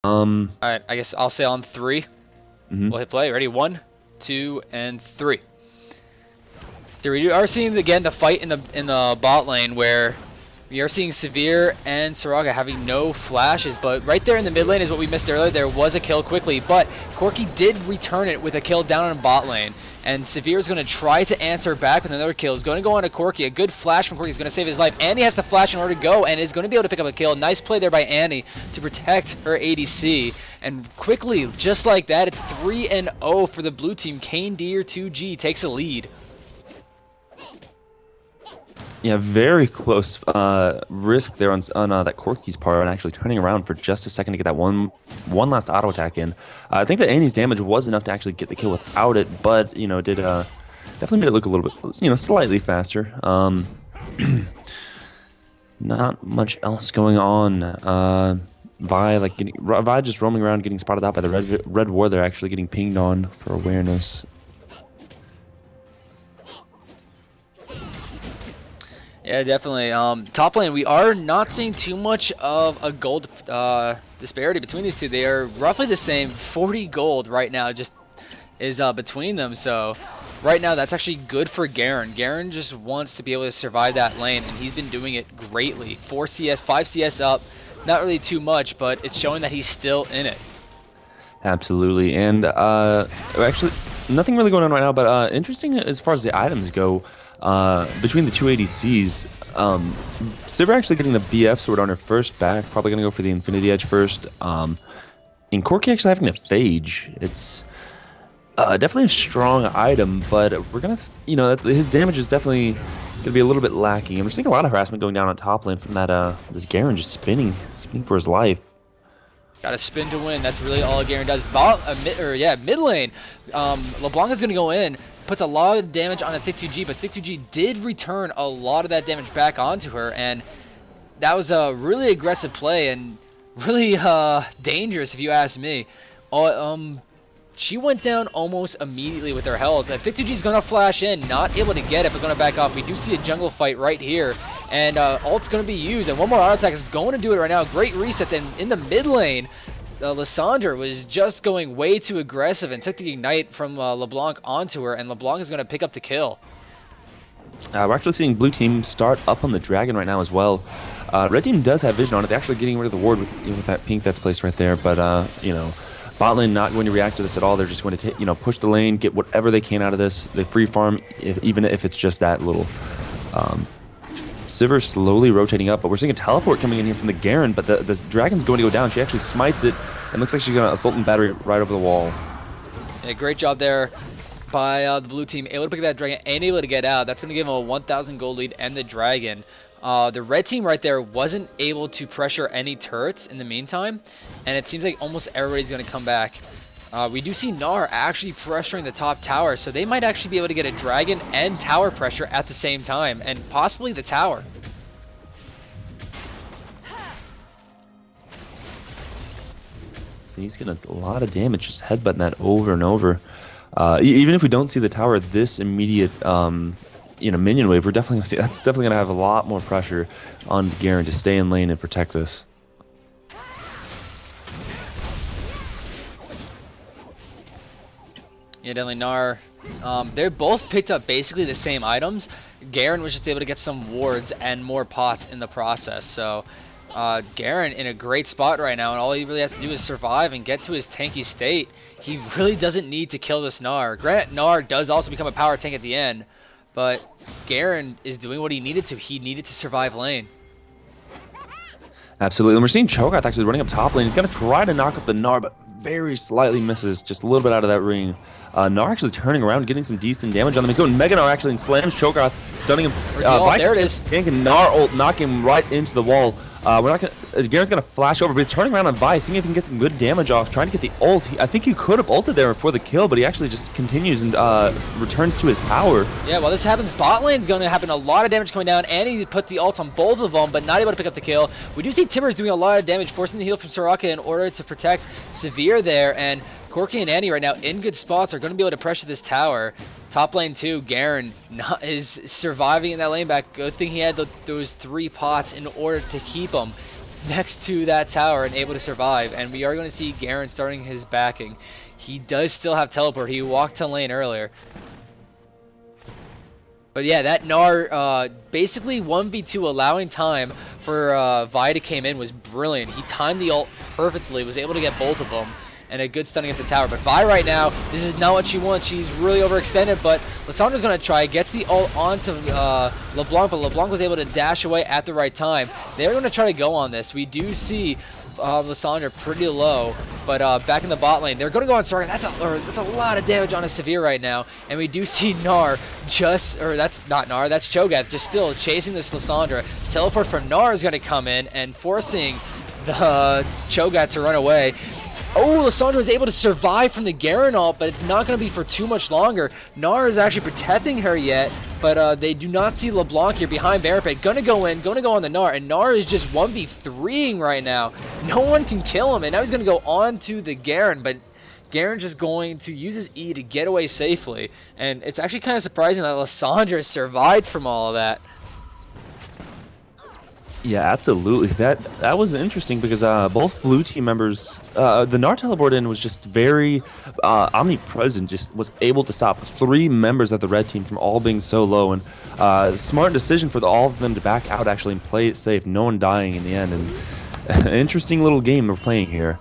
Alright, I guess I'll say on 3. We'll hit play. Ready? 1, 2, and 3. Here we are seeing again the fight in the bot lane where we are seeing Severe and Soraka having no flashes, but right there in the mid lane is what we missed earlier. There was a kill quickly, but Corki did return it with a kill down in bot lane. And Severe is going to try to answer back with another kill. He's going to go on to Corki. A good flash from Corki is going to save his life. Annie has to flash in order to go and is going to be able to pick up a kill. Nice play there by Annie to protect her ADC. And quickly, just like that, it's 3-0 for the blue team. Canedyr2g takes a lead. Yeah, very close risk there on that Corki's part, and actually turning around for just a second to get that one last auto attack in. I think that Annie's damage was enough to actually get the kill without it, but you know, did definitely made it look a little bit, you know, slightly faster. Not much else going on. Vi just roaming around, getting spotted out by the red ward. They're actually getting pinged on for awareness. Yeah, definitely. Top lane, we are not seeing too much of a gold disparity between these two. They are roughly the same. 40 gold right now just is between them. So right now, that's actually good for Garen. Garen just wants to be able to survive that lane, and he's been doing it greatly. 4 CS, 5 CS up. Not really too much, but it's showing that he's still in it. Absolutely, and actually, nothing really going on right now, but interesting as far as the items go. Between the two ADCs, Sivir actually getting the BF sword on her first back, probably gonna go for the Infinity Edge first. And Corki actually having a Phage. It's definitely a strong item, but we're gonna, you know, his damage is definitely gonna be a little bit lacking. And we're seeing a lot of harassment going down on top lane from that this Garen just spinning for his life. Got to spin to win. That's really all Garen does. Mid lane. LeBlanc is going to go in. Puts a lot of damage on the Thick2g, but Thick2g did return a lot of that damage back onto her, and that was a really aggressive play and really dangerous if you ask me. She went down almost immediately with her health. Thick2g is going to flash in, not able to get it, but going to back off. We do see a jungle fight right here, and ult's going to be used, and one more auto attack is going to do it right now. Great resets, and in the mid lane, Lysandra was just going way too aggressive and took the ignite from LeBlanc onto her, and LeBlanc is going to pick up the kill. We're actually seeing blue team start up on the dragon right now as well. Red team does have vision on it. They're actually getting rid of the ward with that pink that's placed right there, but you know, bot lane not going to react to this at all. They're just going to push the lane, get whatever they can out of this. They free farm, even if it's just that little. Sivir slowly rotating up, but we're seeing a teleport coming in here from the Garen, but the dragon's going to go down. She actually smites it, and looks like she's going to assault and battery right over the wall. Yeah, great job there by the blue team, able to pick that dragon and able to get out. That's going to give them a 1,000 gold lead and the dragon. The red team right there wasn't able to pressure any turrets in the meantime, and it seems like almost everybody's going to come back. We do see Gnar actually pressuring the top tower, so they might actually be able to get a dragon and tower pressure at the same time, and possibly the tower. So he's getting a lot of damage, just headbutting that over and over. Even if we don't see the tower this immediate, minion wave, we're definitely gonna see that's definitely gonna have a lot more pressure on Garen to stay in lane and protect us. Yeah, definitely Gnar. They both picked up basically the same items. Garen was just able to get some wards and more pots in the process. So Garen in a great spot right now, and all he really has to do is survive and get to his tanky state. He really doesn't need to kill this Gnar. Granted, Gnar does also become a power tank at the end, but Garen is doing what he needed to. He needed to survive lane. Absolutely, and we're seeing Cho'Gath actually running up top lane. He's gonna try to knock up the Gnar, but very slightly misses, just a little bit out of that ring. Gnar actually turning around, getting some decent damage on them. He's going Mega Gnar actually and slams Cho'Gath, stunning him. There it is. Ganking Gnar ult, knocking him right into the wall. Garen's gonna flash over, but he's turning around on Vi, seeing if he can get some good damage off, trying to get the ult. I think he could have ulted there for the kill, but he actually just continues and returns to his tower. Yeah, while this happens, bot lane's going to happen. A lot of damage coming down. Annie put the ult on both of them, but not able to pick up the kill. We do see Timbers doing a lot of damage, forcing the heal from Soraka in order to protect Severe there, and Corki and Annie right now in good spots are going to be able to pressure this tower. Top lane too, Garen is surviving in that lane back. Good thing he had those 3 pots in order to keep him. next to that tower and able to survive. And we are going to see Garen starting his backing. He does still have teleport. He walked to lane earlier. But yeah, that Gnar basically 1v2 allowing time for Vi to came in was brilliant. He timed the ult perfectly, was able to get both of them, and a good stun against the tower. But Vi right now, this is not what she wants. She's really overextended, but Lissandra's going to try, gets the ult onto LeBlanc, but LeBlanc was able to dash away at the right time. They're going to try to go on this. We do see Lissandra pretty low, but back in the bot lane, they're going to go on Soraka. That's a lot of damage on a Severe right now, and we do see Gnar that's not Gnar, that's Cho'Gath, just still chasing this Lissandra. Teleport from Gnar is going to come in and forcing the Cho'Gath to run away. Oh, Lissandra was able to survive from the Garen ult, but it's not going to be for too much longer. Gnar is actually protecting her yet, but they do not see LeBlanc here behind Barricade. Gonna go on the Gnar, and Gnar is just 1v3ing right now. No one can kill him, and now he's going to go on to the Garen, but Garen's just going to use his E to get away safely. And it's actually kind of surprising that Lissandra survived from all of that. Yeah, absolutely. That was interesting because both blue team members, the Gnar teleport in was just very omnipresent, just was able to stop 3 members of the red team from all being so low, and smart decision for all of them to back out actually and play it safe, no one dying in the end, and an interesting little game we're playing here.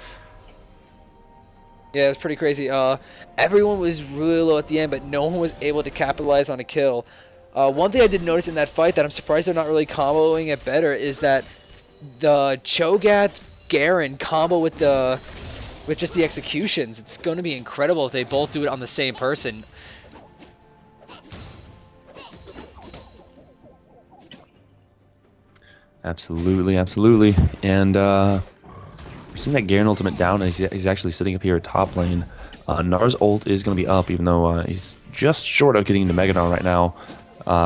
Yeah, it's pretty crazy. Everyone was really low at the end, but no one was able to capitalize on a kill. One thing I did notice in that fight that I'm surprised they're not really comboing it better is that the Cho'Gath Garen combo with just the executions. It's going to be incredible if they both do it on the same person. Absolutely, absolutely. And we're seeing that Garen ultimate down, and he's actually sitting up here at top lane. Gnar's ult is going to be up, even though he's just short of getting into Megadon right now.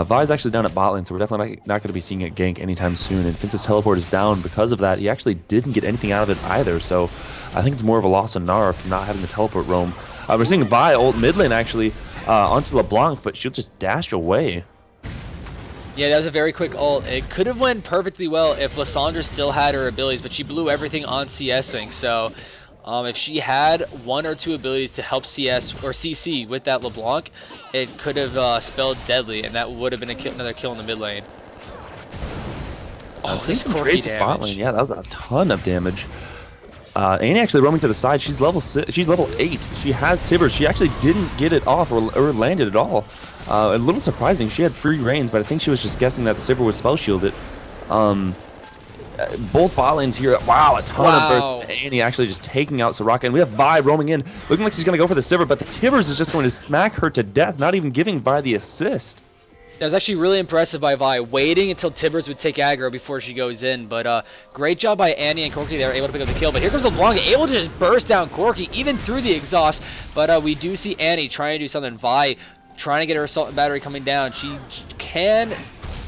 Vi's actually down at bot lane, so we're definitely not going to be seeing a gank anytime soon. And since his teleport is down because of that, he actually didn't get anything out of it either. So I think it's more of a loss on Gnar for not having the teleport roam. We're seeing Vi ult mid lane actually onto LeBlanc, but she'll just dash away. Yeah, that was a very quick ult. It could have went perfectly well if Lissandra still had her abilities, but she blew everything on CSing. So if she had 1 or 2 abilities to help CS or CC with that LeBlanc, it could have spelled deadly, and that would have been another kill in the mid lane. Oh, this trades bot lane. Yeah, that was a ton of damage. Annie actually roaming to the side. She's level 8. She has Tibber. She actually didn't get it off or landed at all. A little surprising. She had free reigns, but I think she was just guessing that the Sivir would spell shield it. Both bot lanes here. Wow, a ton of burst. Annie actually just taking out Soraka. And we have Vi roaming in, looking like she's going to go for the Sivir, but the Tibbers is just going to smack her to death, not even giving Vi the assist. That was actually really impressive by Vi, waiting until Tibbers would take aggro before she goes in. But great job by Annie and Corki. They were able to pick up the kill. But here comes LeBlanc, able to just burst down Corki, even through the exhaust. But we do see Annie trying to do something. Vi trying to get her assault and battery coming down. She can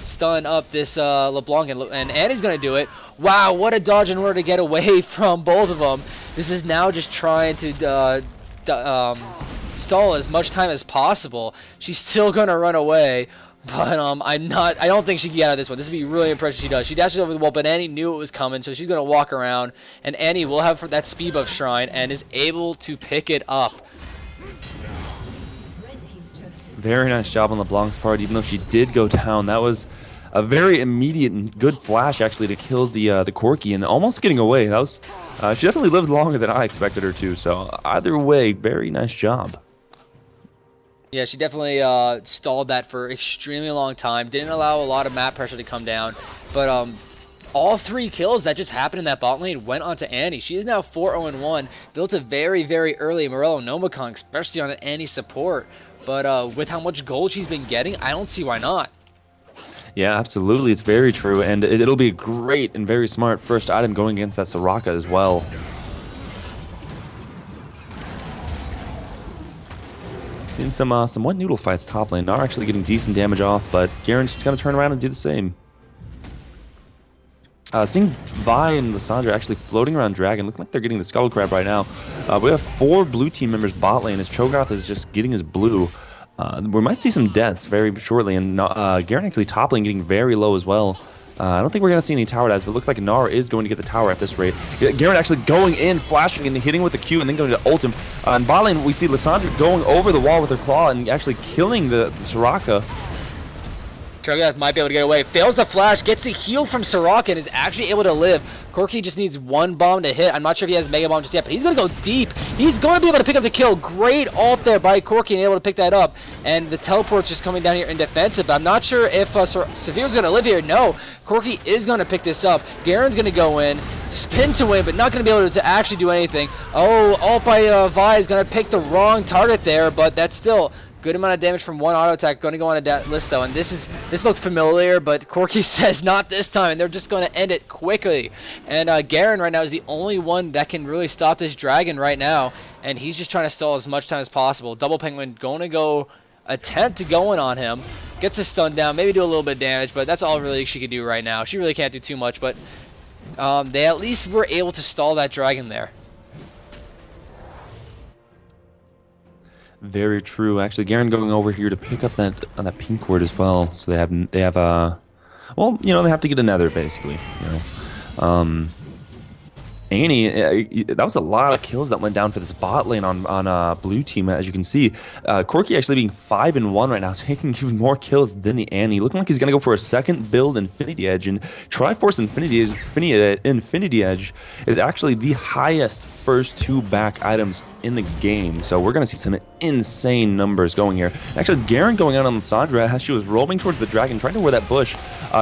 stun up this LeBlanc, and Annie's going to do it. Wow, what a dodge in order to get away from both of them. This is now just trying to stall as much time as possible. She's still going to run away, but I don't think she can get out of this one. This would be really impressive if she does. She dashes over the wall, but Annie knew it was coming, so she's going to walk around, and Annie will have that speed buff shrine and is able to pick it up. Very nice job on LeBlanc's part, even though she did go down. That was a very immediate and good flash, actually, to kill the Corki and almost getting away. That was she definitely lived longer than I expected her to. So either way, very nice job. Yeah, she definitely stalled that for extremely long time. Didn't allow a lot of map pressure to come down. But all 3 kills that just happened in that bot lane went onto Annie. She is now 4-0-1. Built a very, very early Morello Nomicon, especially on an Annie support. But with how much gold she's been getting, I don't see why not. Yeah, absolutely. It's very true. And it'll be a great and very smart first item going against that Soraka as well. Seeing some wet noodle fights top lane. Gnar actually getting decent damage off, but Garen's just going to turn around and do the same. Seeing Vi and Lissandra actually floating around Dragon, looking like they're getting the Skull Crab right now. We have 4 blue team members bot lane as Cho'Gath is just getting his blue. We might see some deaths very shortly, and Garen actually top lane getting very low as well. I don't think we're going to see any tower dives, but it looks like Gnar is going to get the tower at this rate. Garen actually going in, flashing and hitting with the Q, and then going to ult him. In bot lane, we see Lissandra going over the wall with her claw and actually killing the Soraka. Cho'Gath might be able to get away. Fails the flash, gets the heal from Soraka, and is actually able to live. Corki just needs one bomb to hit. I'm not sure if he has Mega Bomb just yet, but he's going to go deep. He's going to be able to pick up the kill. Great ult there by Corki and able to pick that up. And the teleport's just coming down here in defensive. I'm not sure if Seville's going to live here. No, Corki is going to pick this up. Garen's going to go in, spin to win, but not going to be able to actually do anything. Oh, ult by Vi is going to pick the wrong target there, but that's still good amount of damage from one auto attack. Going to go on a list though, and this looks familiar, but Corki says not this time, and they're just going to end it quickly. And Garen right now is the only one that can really stop this dragon right now, and he's just trying to stall as much time as possible. Double Penguin going to go attempt to go in on him, gets a stun down, maybe do a little bit of damage, but that's all really she can do right now. She really can't do too much, but they at least were able to stall that dragon there. Very true. Actually, Garen going over here to pick up that pink ward as well. So they have well, you know, they have to get another basically. You know, Annie, that was a lot of kills that went down for this bot lane on blue team, as you can see. Corki actually being 5-1 right now, taking even more kills than the Annie. Looking like he's going to go for a second build Infinity Edge, and Triforce Infinity Edge is actually the highest first 2 back items in the game. So we're going to see some insane numbers going here. Actually, Garen going out on Lissandra as she was rolling towards the dragon, trying to wear that bush.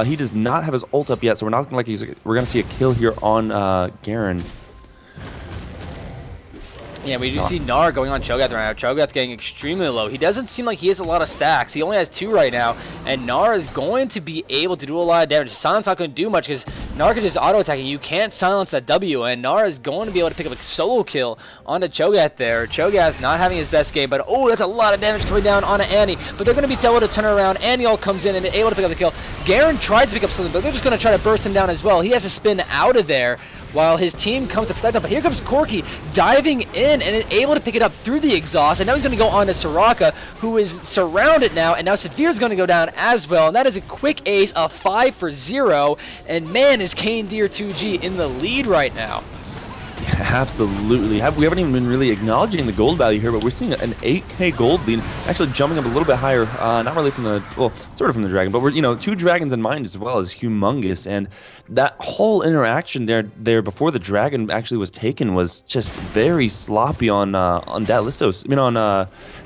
He does not have his ult up yet, so we're not looking like we're going to see a kill here on Garen. Yeah, we do see Gnar going on Cho'Gath right now. Cho'Gath getting extremely low. He doesn't seem like he has a lot of stacks. He only has 2 right now, and Gnar is going to be able to do a lot of damage. Silence not going to do much because Gnar can just auto-attacking. You can't silence that W, and Gnar is going to be able to pick up a solo kill onto Cho'Gath there. Cho'Gath not having his best game, but oh, that's a lot of damage coming down onto Annie. But they're going to be able to turn around. Annie all comes in and able to pick up the kill. Garen tries to pick up something, but they're just going to try to burst him down as well. He has to spin out of there while his team comes to protect him. But here comes Corki diving in and is able to pick it up through the exhaust. And now he's going to go on to Soraka, who is surrounded now. And now Seville's going to go down as well. And that is a quick ace, a 5-for-0. And man, is Canedyr2g in the lead right now. Absolutely. We haven't even been really acknowledging the gold value here, but we're seeing an 8k gold lead, actually jumping up a little bit higher. Not really from the, well, sort of from the dragon, but we're, you know, 2 dragons in mind as well is humongous. And that whole interaction there before the dragon actually was taken was just very sloppy on Datlistos. I mean, on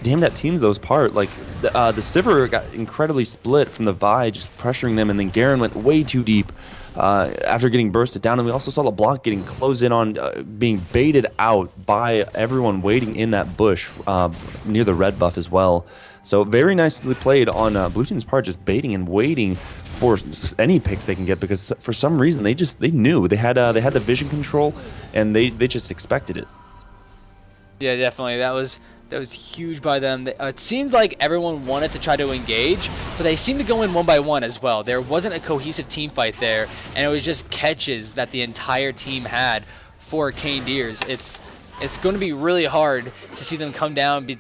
Dayum Dat team's those part. Like the Sivir got incredibly split from the Vi, just pressuring them, and then Garen went way too deep. After getting bursted down, and we also saw LeBlanc getting closed in on, being baited out by everyone waiting in that bush near the red buff as well. So very nicely played on Blue Team's part, just baiting and waiting for any picks they can get, because for some reason they knew they had the vision control, and they just expected it. Yeah, definitely. That was huge by them. It seems like everyone wanted to try to engage, but they seemed to go in one by one as well. There wasn't a cohesive team fight there, and it was just catches that the entire team had for Canedyrs. It's going to be really hard to see them come down,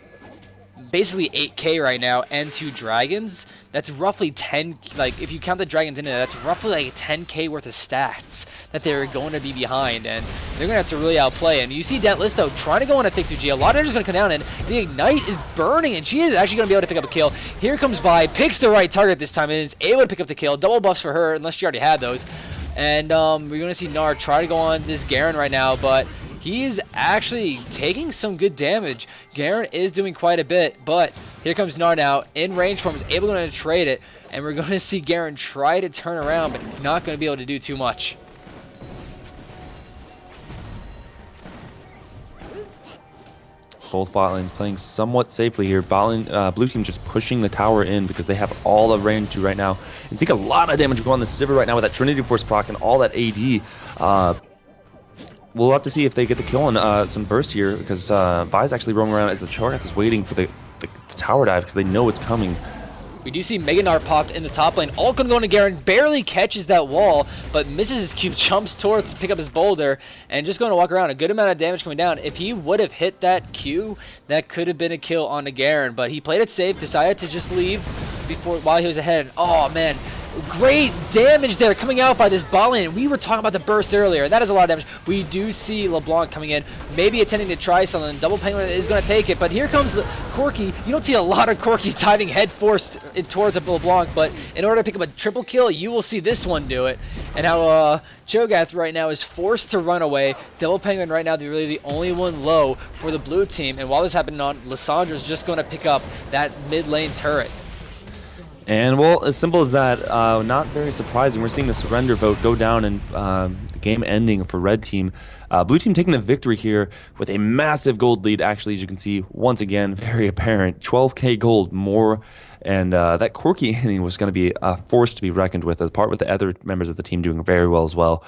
basically 8k right now, and 2 dragons. That's roughly 10, like if you count the dragons in it, that's roughly like 10k worth of stats that they're going to be behind, and they're going to have to really outplay. And you see Datlisto trying to go on a Thick2G. A lot of damage is going to come down, and the Ignite is burning, and she is actually going to be able to pick up a kill. Here comes Vi, picks the right target this time, and is able to pick up the kill. Double buffs for her, unless she already had those. And we're going to see Gnar try to go on this Garen right now, but he's actually taking some good damage. Garen is doing quite a bit, but here comes Gnar now in range form, is able to trade it, and we're going to see Garen try to turn around, but not going to be able to do too much. Both bot lanes playing somewhat safely here. Blue team just pushing the tower in because they have all the range to right now. And seeing a lot of damage go on the Sivir right now with that Trinity Force proc and all that AD. We'll have to see if they get the kill on some burst here, because Vi's actually roaming around as the Cho'Gath is waiting for the tower dive because they know it's coming. We do see Mega Gnar popped in the top lane. All going to go into Garen, barely catches that wall, but misses his Q, jumps towards to pick up his boulder, and just going to walk around. A good amount of damage coming down. If he would have hit that Q, that could have been a kill onto Garen, but he played it safe, decided to just leave while he was ahead. And, oh man, Great damage there coming out by this bot lane. We were talking about the burst earlier. That is a lot of damage. We do see LeBlanc coming in, maybe attempting to try something. Double Penguin is going to take it, but here comes the Corki. You don't see a lot of Corkis diving headfirst towards a LeBlanc, but in order to pick up a triple kill, you will see this one do it. And how Cho'Gath right now is forced to run away. Double Penguin right now is really the only one low for the blue team. And while this happened on, Lissandra's just going to pick up that mid lane turret. And, well, as simple as that, not very surprising. We're seeing the surrender vote go down and the game ending for red team. Blue team taking the victory here with a massive gold lead. Actually, as you can see, once again, very apparent. 12k gold more. And that Corki inning was going to be a force to be reckoned with, as part with the other members of the team doing very well as well.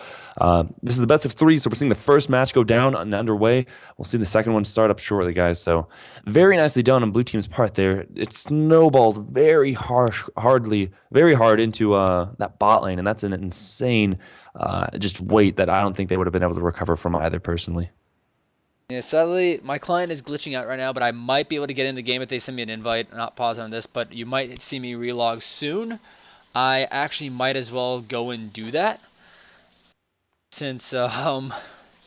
This is the best of 3, so we're seeing the first match go down and underway. We'll see the second one start up shortly, guys. So very nicely done on blue team's part there. It snowballed very hard into that bot lane, and that's an insane just weight that I don't think they would have been able to recover from either personally. Yeah, sadly, my client is glitching out right now, but I might be able to get in the game if they send me an invite. I'm not pausing on this, but you might see me relog soon. I actually might as well go and do that, since the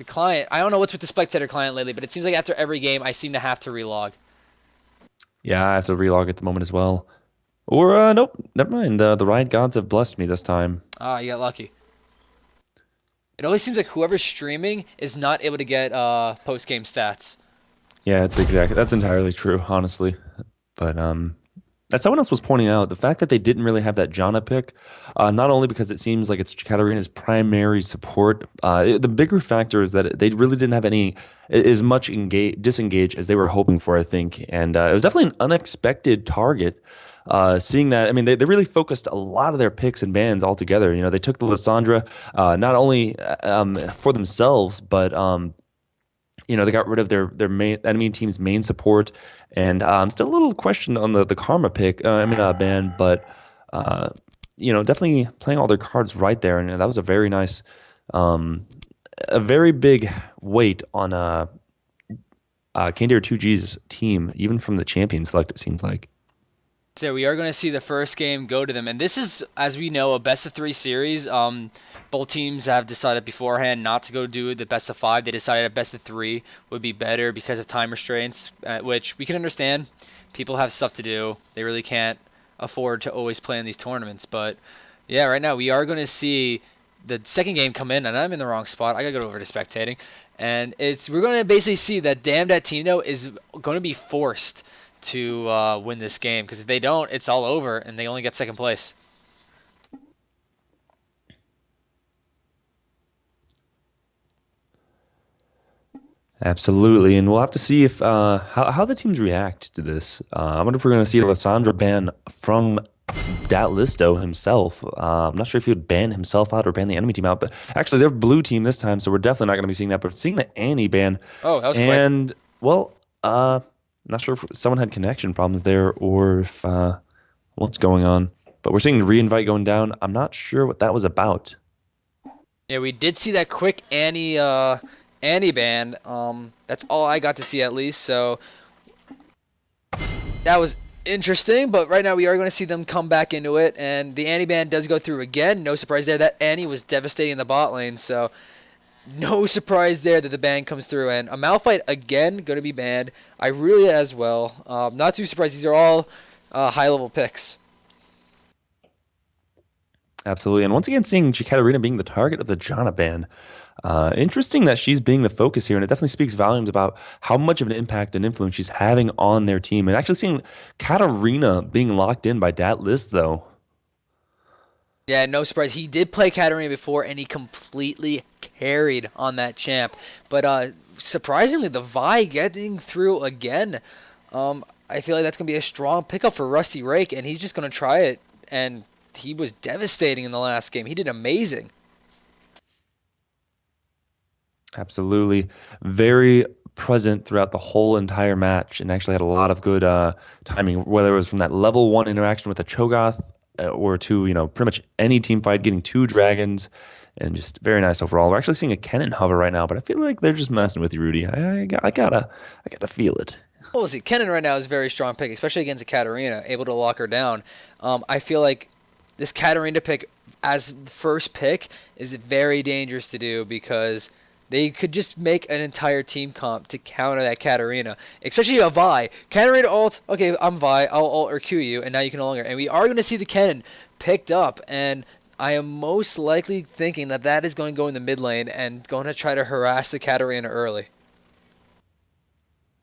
client, I don't know what's with the spectator client lately, but it seems like after every game, I seem to have to relog. Yeah, I have to relog at the moment as well. Or, nope, never mind. The Riot Gods have blessed me this time. Ah, you got lucky. It always seems like whoever's streaming is not able to get post-game stats. Yeah, that's entirely true, honestly. But as someone else was pointing out, the fact that they didn't really have that Janna pick, not only because it seems like it's Katarina's primary support, the bigger factor is that they really didn't have as much disengage as they were hoping for, I think. And it was definitely an unexpected target. Seeing that, I mean, they really focused a lot of their picks and bans altogether. You know, they took the Lissandra not only for themselves, but you know, they got rid of their main enemy team's main support, and still a little question on the Karma pick. Ban, but you know, definitely playing all their cards right there, and that was a very nice, a very big weight on Canedyr2g's team, even from the champion select. It seems like. So we are going to see the first game go to them. And this is, as we know, a best-of-3 series. Both teams have decided beforehand not to go do the best-of-5. They decided a best-of-3 would be better because of time restraints, which we can understand. People have stuff to do. They really can't afford to always play in these tournaments. But, yeah, right now we are going to see the second game come in, and I'm in the wrong spot. I got to go over to spectating. And we're going to basically see that Dayum Dat team, though, is going to be forced to win this game, because if they don't, it's all over and they only get second place. Absolutely, and we'll have to see if how the teams react to this. I wonder if we're going to see Lissandra ban from Dat Listo himself. I'm not sure if he would ban himself out or ban the enemy team out, but actually they're blue team this time, so we're definitely not going to be seeing that. But seeing the Annie ban, oh, that was and quick. Well, not sure if someone had connection problems there or if what's going on. But we're seeing the reinvite going down. I'm not sure what that was about. Yeah, we did see that quick Annie ban. That's all I got to see, at least. So that was interesting. But right now we are going to see them come back into it, and the Annie ban does go through again. No surprise there. That Annie was devastating the bot lane. So no surprise there that the ban comes through. And a Malphite, again, going to be banned. Irelia as well. Not too surprised. These are all high-level picks. Absolutely. And once again, seeing Katarina being the target of the Janna ban. Interesting that she's being the focus here, and it definitely speaks volumes about how much of an impact and influence she's having on their team. And actually seeing Katarina being locked in by Dat List, though. Yeah, no surprise. He did play Canedyr before, and he completely carried on that champ. But surprisingly, the Vi getting through again. I feel like that's going to be a strong pickup for Rusty Rake, and he's just going to try it. And he was devastating in the last game. He did amazing. Absolutely. Very present throughout the whole entire match, and actually had a lot of good timing, whether it was from that level 1 interaction with the Cho'Gath or to, you know, pretty much any team fight, getting 2 dragons, and just very nice overall. We're actually seeing a Kennen hover right now, but I feel like they're just messing with you, Rudy. I gotta feel it. Well, we'll see. Kennen right now is a very strong pick, especially against a Katarina, able to lock her down. I feel like this Katarina pick as the first pick is very dangerous to do because they could just make an entire team comp to counter that Katarina, especially a Vi. Katarina ult, okay, I'm Vi, I'll ult or Q you, and now you can no longer. And we are going to see the cannon picked up, and I am most likely thinking that that is going to go in the mid lane and going to try to harass the Katarina early.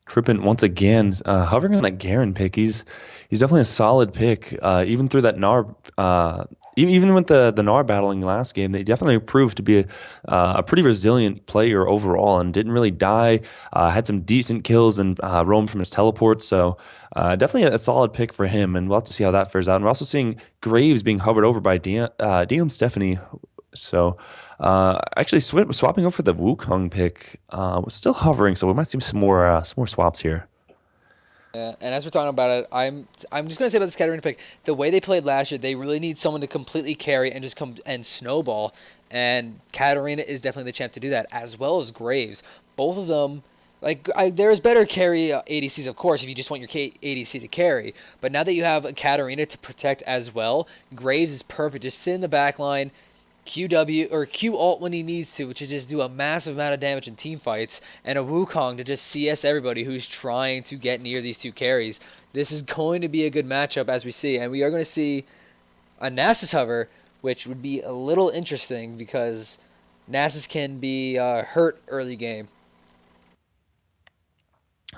Crippen once again hovering on that Garen pick. He's definitely a solid pick. Even through that Gnar, even with the Gnar battling last game, they definitely proved to be a pretty resilient player overall and didn't really die. Had some decent kills and roamed from his teleport. So definitely a solid pick for him. And we'll have to see how that fares out. And we're also seeing Graves being hovered over by Dayum Stephanie. So actually swapping over the Wukong pick was still hovering, so we might see some more swaps here. Yeah, and as we're talking about it, I'm just gonna say about this Katarina pick, the way they played last year, they really need someone to completely carry and just come and snowball. And Katarina is definitely the champ to do that, as well as Graves. Both of them, there's better carry ADCs, of course, if you just want your ADC to carry. But now that you have a Katarina to protect as well, Graves is perfect. Just sit in the back line, QW or Q ult when he needs to, which is just do a massive amount of damage in team fights, and a Wukong to just CS everybody who's trying to get near these two carries. This is going to be a good matchup as we see, and we are going to see a Nasus hover, which would be a little interesting because Nasus can be hurt early game.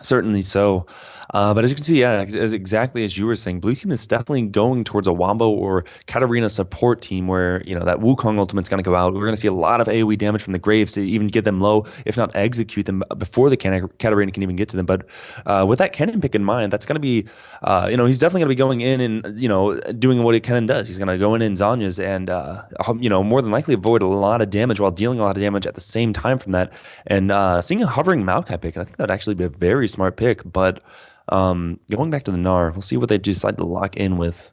Certainly so. But as you can see, yeah, exactly as you were saying, Blue Team is definitely going towards a Wombo or Katarina support team where, that Wukong ultimate's going to go out. We're going to see a lot of AoE damage from the Graves to even get them low, if not execute them before the Katarina can even get to them. But with that Kennen pick in mind, that's going to be, he's definitely going to be going in and, doing what Kennen does. He's going to go in Zhonya's and, more than likely avoid a lot of damage while dealing a lot of damage at the same time from that. And seeing a hovering Maokai pick, and I think that would actually be a very smart pick, but going back to the Gnar, we'll see what they decide to lock in with.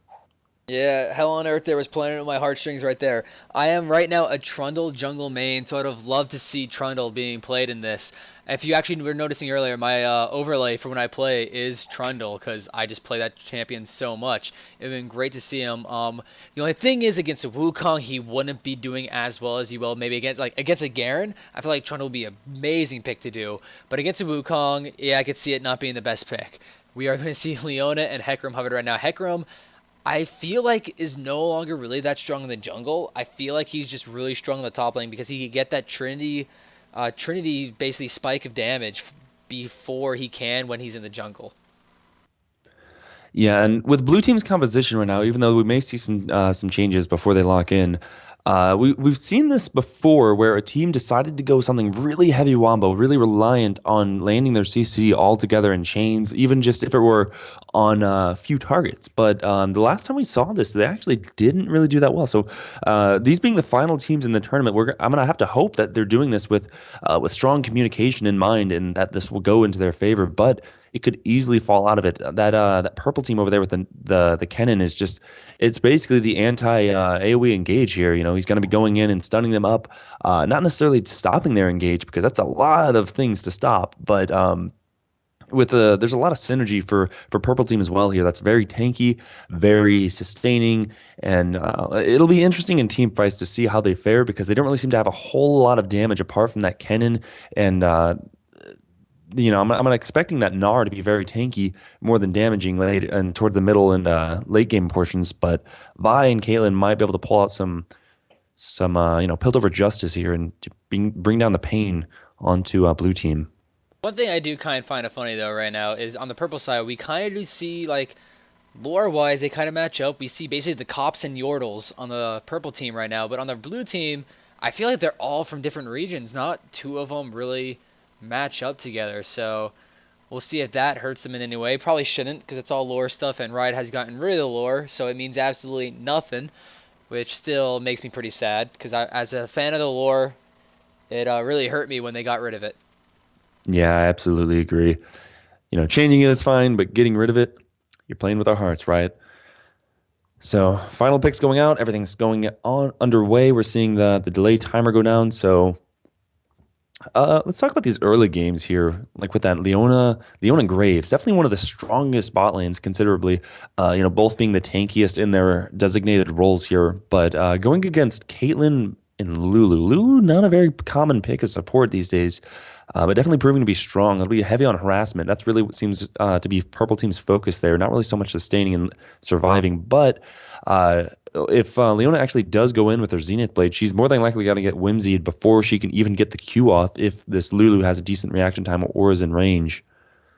Yeah, hell on earth, there was playing with my heartstrings right there. I am right now a Trundle jungle main, so I'd have loved to see Trundle being played in this. If you actually were noticing earlier, my overlay for when I play is Trundle, because I just play that champion so much. It would have been great to see him. The only thing is, against a Wukong, he wouldn't be doing as well as he will maybe against a Garen. I feel like Trundle would be an amazing pick to do. But against a Wukong, yeah, I could see it not being the best pick. We are going to see Leona and Hecarim hovered right now. Hecarim, I feel like is no longer really that strong in the jungle. I feel like he's just really strong in the top lane because he can get that Trinity basically spike of damage before he can when he's in the jungle. Yeah, and with Blue Team's composition right now, even though we may see some changes before they lock in, we've seen this before where a team decided to go something really heavy wombo, really reliant on landing their CC all together in chains, even just if it were on a few targets. But the last time we saw this, they actually didn't really do that well. So these being the final teams in the tournament, I'm gonna have to hope that they're doing this with strong communication in mind and that this will go into their favor. But it could easily fall out of it. That purple team over there with the Kennen is just, it's basically the anti AoE engage here. He's going to be going in and stunning them up, not necessarily stopping their engage because that's a lot of things to stop, but there's a lot of synergy for purple team as well here. That's very tanky, very sustaining, and it'll be interesting in team fights to see how they fare because they don't really seem to have a whole lot of damage apart from that Kennen and. I'm expecting that Gnar to be very tanky, more than damaging late and towards the middle and late game portions. But Vi and Caitlyn might be able to pull out some Piltover justice here and bring down the pain onto Blue Team. One thing I do kind of find it funny though right now is on the purple side we kind of do see lore-wise they kind of match up. We see basically the Cops and Yordles on the purple team right now, but on the blue team I feel like they're all from different regions. Not two of them really match up together, so we'll see if that hurts them in any way. Probably shouldn't because it's all lore stuff and Riot has gotten rid of the lore, so it means absolutely nothing, which still makes me pretty sad because as a fan of the lore it really hurt me when they got rid of it. Yeah, I absolutely agree. Changing it is fine, but getting rid of it, you're playing with our hearts, right? So final picks going out, everything's going on underway. We're seeing the delay timer go down, so Let's talk about these early games here, like with that Leona Graves, definitely one of the strongest bot lanes, considerably. Both being the tankiest in their designated roles here, but going against Caitlyn and Lulu. Lulu, not a very common pick as support these days, but definitely proving to be strong. It'll be heavy on harassment. That's really what seems to be Purple Team's focus there. Not really so much sustaining and surviving, but uh, if Leona actually does go in with her Zenith Blade, she's more than likely going to get whimsied before she can even get the Q off if this Lulu has a decent reaction time or is in range.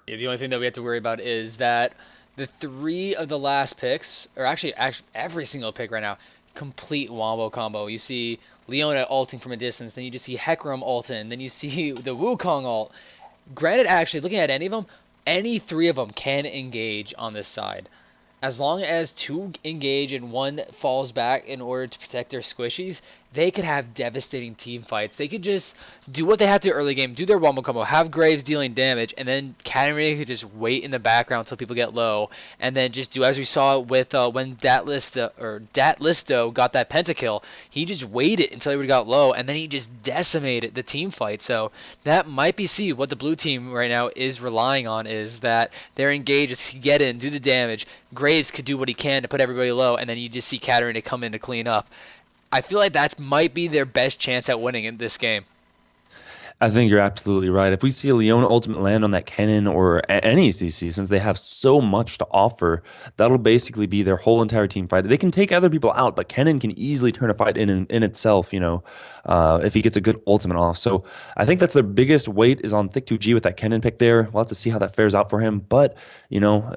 Yeah, the only thing that we have to worry about is that the three of the last picks, or actually every single pick right now, complete wombo combo. You see Leona ulting from a distance, then you just see Hecarim ulting, then you see the Wukong ult. Granted, actually, looking at any of them, any three of them can engage on this side. As long as two engage and one falls back in order to protect their squishies, they could have devastating team fights. They could just do what they have to early game, do their wombo combo, have Graves dealing damage, and then Canedyr2g could just wait in the background until people get low, and then just do as we saw with when Datlisto got that pentakill. He just waited until he got low, and then he just decimated the team fight. So that might be what the blue team right now is relying on, is that their engages can get in, do the damage. Graves could do what he can to put everybody low, and then you just see Canedyr2g come in to clean up. I feel like that might be their best chance at winning in this game. I think you're absolutely right. If we see a Leona ultimate land on that Kennen or any CC, since they have so much to offer, that'll basically be their whole entire team fight. They can take other people out, but Kennen can easily turn a fight in itself, if he gets a good ultimate off. So I think that's their biggest weight is on Thick2g with that Kennen pick there. We'll have to see how that fares out for him. But,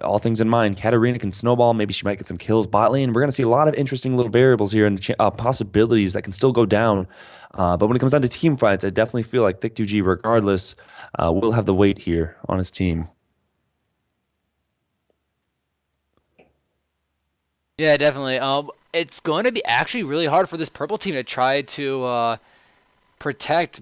all things in mind, Katarina can snowball. Maybe she might get some kills bot lane. We're going to see a lot of interesting little variables here and possibilities that can still go down. But when it comes down to team fights, I definitely feel like Thick2g, regardless, will have the weight here on his team. Yeah, definitely. It's going to be actually really hard for this purple team to try to protect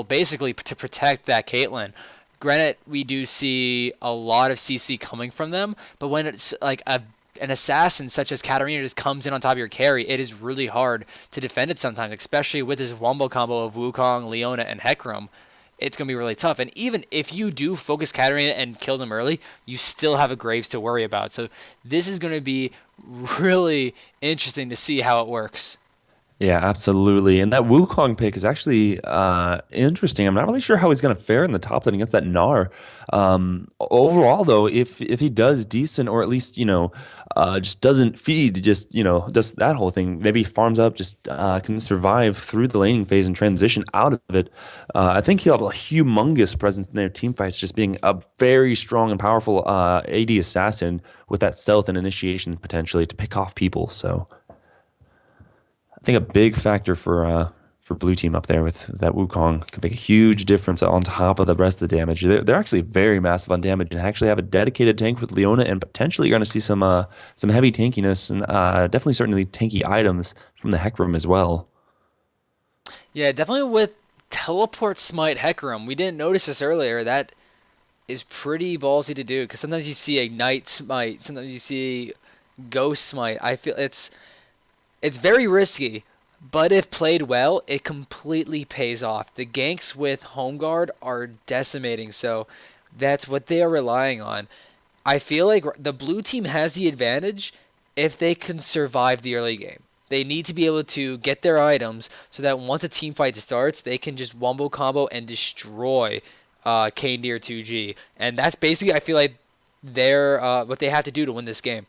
basically to protect that Caitlyn. Granted, we do see a lot of CC coming from them, but when it's like an assassin such as Katarina just comes in on top of your carry, it is really hard to defend it sometimes, especially with this wombo combo of Wukong, Leona, and Hecarim. It's going to be really tough. And even if you do focus Katarina and kill them early, you still have a Graves to worry about. So this is going to be really interesting to see how it works. Yeah, absolutely. And that Wukong pick is actually interesting. I'm not really sure how he's going to fare in the top lane against that Gnar. Overall, though, if he does decent, or at least just doesn't feed, just that whole thing, maybe he farms up, just can survive through the laning phase and transition out of it. I think he'll have a humongous presence in their team fights, just being a very strong and powerful AD assassin with that stealth and initiation potentially to pick off people. So I think a big factor for blue team up there with that Wukong could make a huge difference on top of the rest of the damage. They're actually very massive on damage and actually have a dedicated tank with Leona, and potentially you're going to see some heavy tankiness and definitely certainly tanky items from the Hecarim as well. Yeah, definitely with teleport smite Hecarim. We didn't notice this earlier. That is pretty ballsy to do, because sometimes you see ignite smite, sometimes you see ghost smite. I feel it's very risky, but if played well, it completely pays off. The ganks with Home Guard are decimating, so that's what they are relying on. I feel like the blue team has the advantage if they can survive the early game. They need to be able to get their items so that once a team fight starts, they can just wombo combo and destroy Canedyr2g. And that's basically, I feel like, what they have to do to win this game.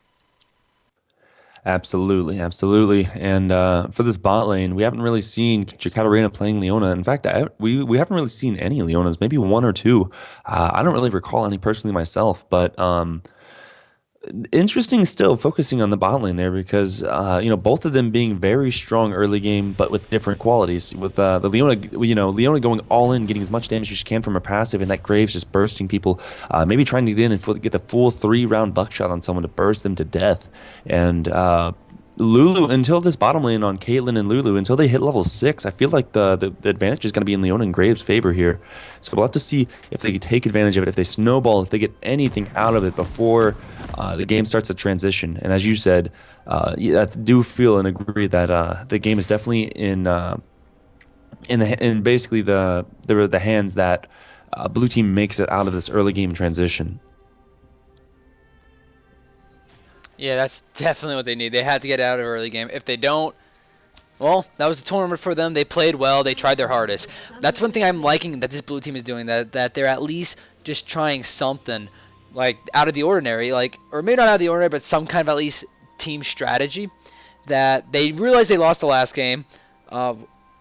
Absolutely, absolutely. And for this bot lane, we haven't really seen Katarina playing Leona. In fact, we haven't really seen any Leonas, maybe one or two. I don't really recall any personally myself, but interesting still focusing on the bot lane there because both of them being very strong early game but with different qualities. With the Leona going all in, getting as much damage as she can from her passive, and that Graves just bursting people, maybe trying to get in and get the full 3-round buckshot on someone to burst them to death. And Lulu, until this bottom lane on Caitlyn and Lulu, until they hit level 6, I feel like the advantage is going to be in Leona and Graves' favor here. So we'll have to see if they can take advantage of it, if they snowball, if they get anything out of it before the game starts to transition. And as you said, I do feel and agree that the game is definitely in and basically the hands that blue team makes it out of this early game transition. Yeah, that's definitely what they need. They had to get out of early game. If they don't, well, that was the tournament for them. They played well. They tried their hardest. That's one thing I'm liking that this blue team is doing, that they're at least just trying something like out of the ordinary, like, or maybe not out of the ordinary, but some kind of at least team strategy. That they realized they lost the last game.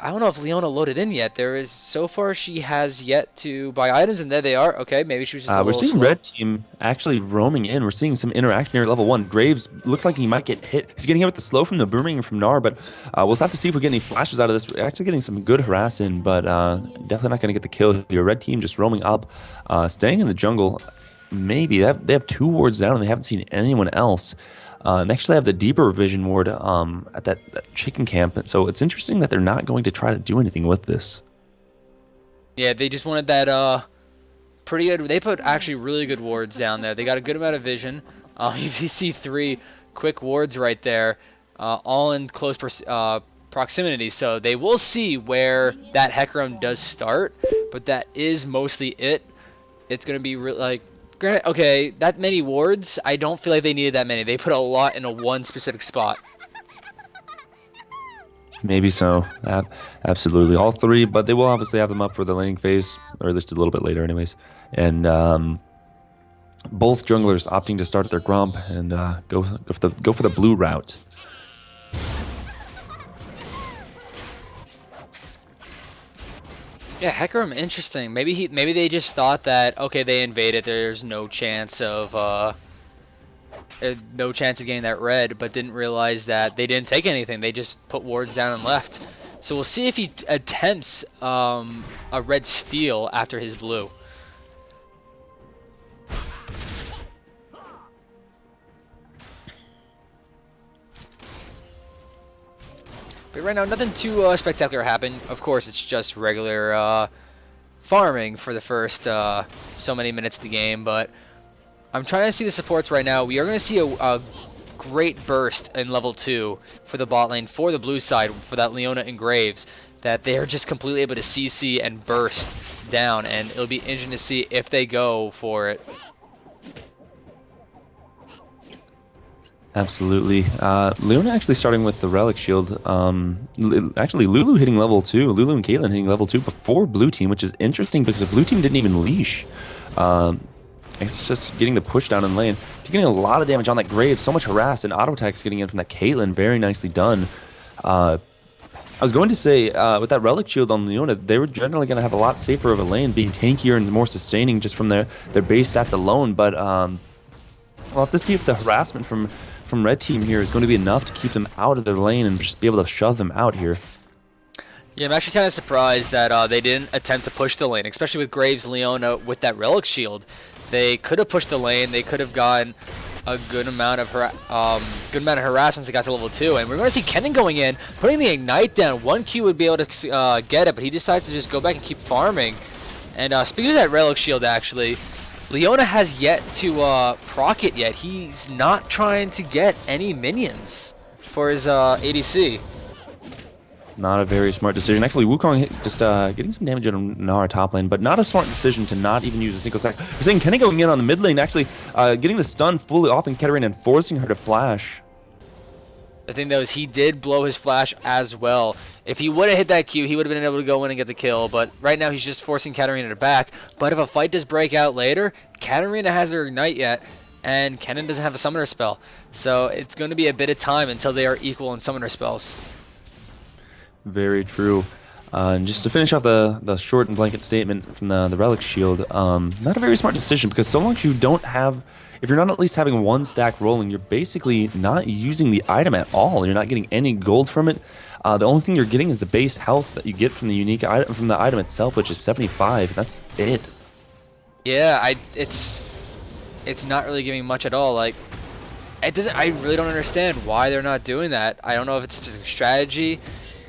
I don't know if Leona loaded in yet. So far she has yet to buy items, and there they are. Okay, maybe she was just a We're little seeing slow. red team actually roaming in. We're seeing some interaction here at level 1. Graves looks like he might get hit. He's getting hit with the slow from the boomerang from Gnar, but we'll have to see if we get any flashes out of this. We're actually getting some good harass in, but definitely not going to get the kill here. Red team just roaming up, staying in the jungle. Maybe they have 2 wards down, and they haven't seen anyone else. They actually have the deeper vision ward at that chicken camp, so it's interesting that they're not going to try to do anything with this. Yeah, they just wanted that pretty good. They put actually really good wards down there. They got a good amount of vision. You see 3 quick wards right there, all in close proximity. So they will see where that Hecarim does start, but that is mostly it. It's going to be like, granted, okay, that many wards, I don't feel like they needed that many. They put a lot in one specific spot. Maybe so. Absolutely. All 3, but they will obviously have them up for the laning phase, or at least a little bit later anyways. And both junglers opting to start their Grump and go for the blue route. Yeah, Hecarim, interesting. Maybe they just thought that, okay, they invaded, there's no chance of getting that red, but didn't realize that they didn't take anything. They just put wards down and left. So we'll see if he attempts a red steal after his blue. But right now, nothing too spectacular happened. Of course, it's just regular farming for the first so many minutes of the game, but I'm trying to see the supports right now. We are going to see a great burst in level 2 for the bot lane, for the blue side, for that Leona and Graves, that they are just completely able to CC and burst down, and it'll be interesting to see if they go for it. Absolutely. Leona actually starting with the Relic Shield. Actually, Lulu hitting level 2. Lulu and Caitlyn hitting level 2 before blue team, which is interesting because the blue team didn't even leash. It's just getting the push down in lane. They're getting a lot of damage on that Grave. So much harass, and auto attacks getting in from that Caitlyn. Very nicely done. I was going to say, with that Relic Shield on Leona, they were generally going to have a lot safer of a lane, being tankier and more sustaining just from their base stats alone. But we'll have to see if the harassment from red team here is going to be enough to keep them out of their lane and just be able to shove them out here. Yeah, I'm actually kind of surprised that they didn't attempt to push the lane, especially with Graves Leona with that Relic Shield. They could have pushed the lane. They could have gotten a good amount of harass once they got to level 2. And we're going to see Kennen going in, putting the Ignite down. 1Q would be able to get it, but he decides to just go back and keep farming. And speaking of that Relic Shield, actually, Leona has yet to proc it yet. He's not trying to get any minions for his ADC. Not a very smart decision. Actually, Wukong just getting some damage on Gnar top lane, but not a smart decision to not even use a single stack. We're seeing Kenny going in on the mid lane, actually getting the stun fully off in Canedyr2g and forcing her to flash. The thing though is he did blow his flash as well. If he would have hit that Q, he would have been able to go in and get the kill, but right now he's just forcing Canedyr2g to back. But if a fight does break out later, Canedyr2g has her Ignite yet, and Kennen doesn't have a summoner spell. So it's going to be a bit of time until they are equal in summoner spells. Very true. And just to finish off the short and blanket statement from the Relic Shield, not a very smart decision, because so long as you don't have, if you're not at least having one stack rolling, you're basically not using the item at all. You're not getting any gold from it. The only thing you're getting is the base health that you get from the unique item, from the item itself, which is 75. That's it. Yeah, it's not really giving much at all. Like, it doesn't. I really don't understand why they're not doing that. I don't know if it's a specific strategy.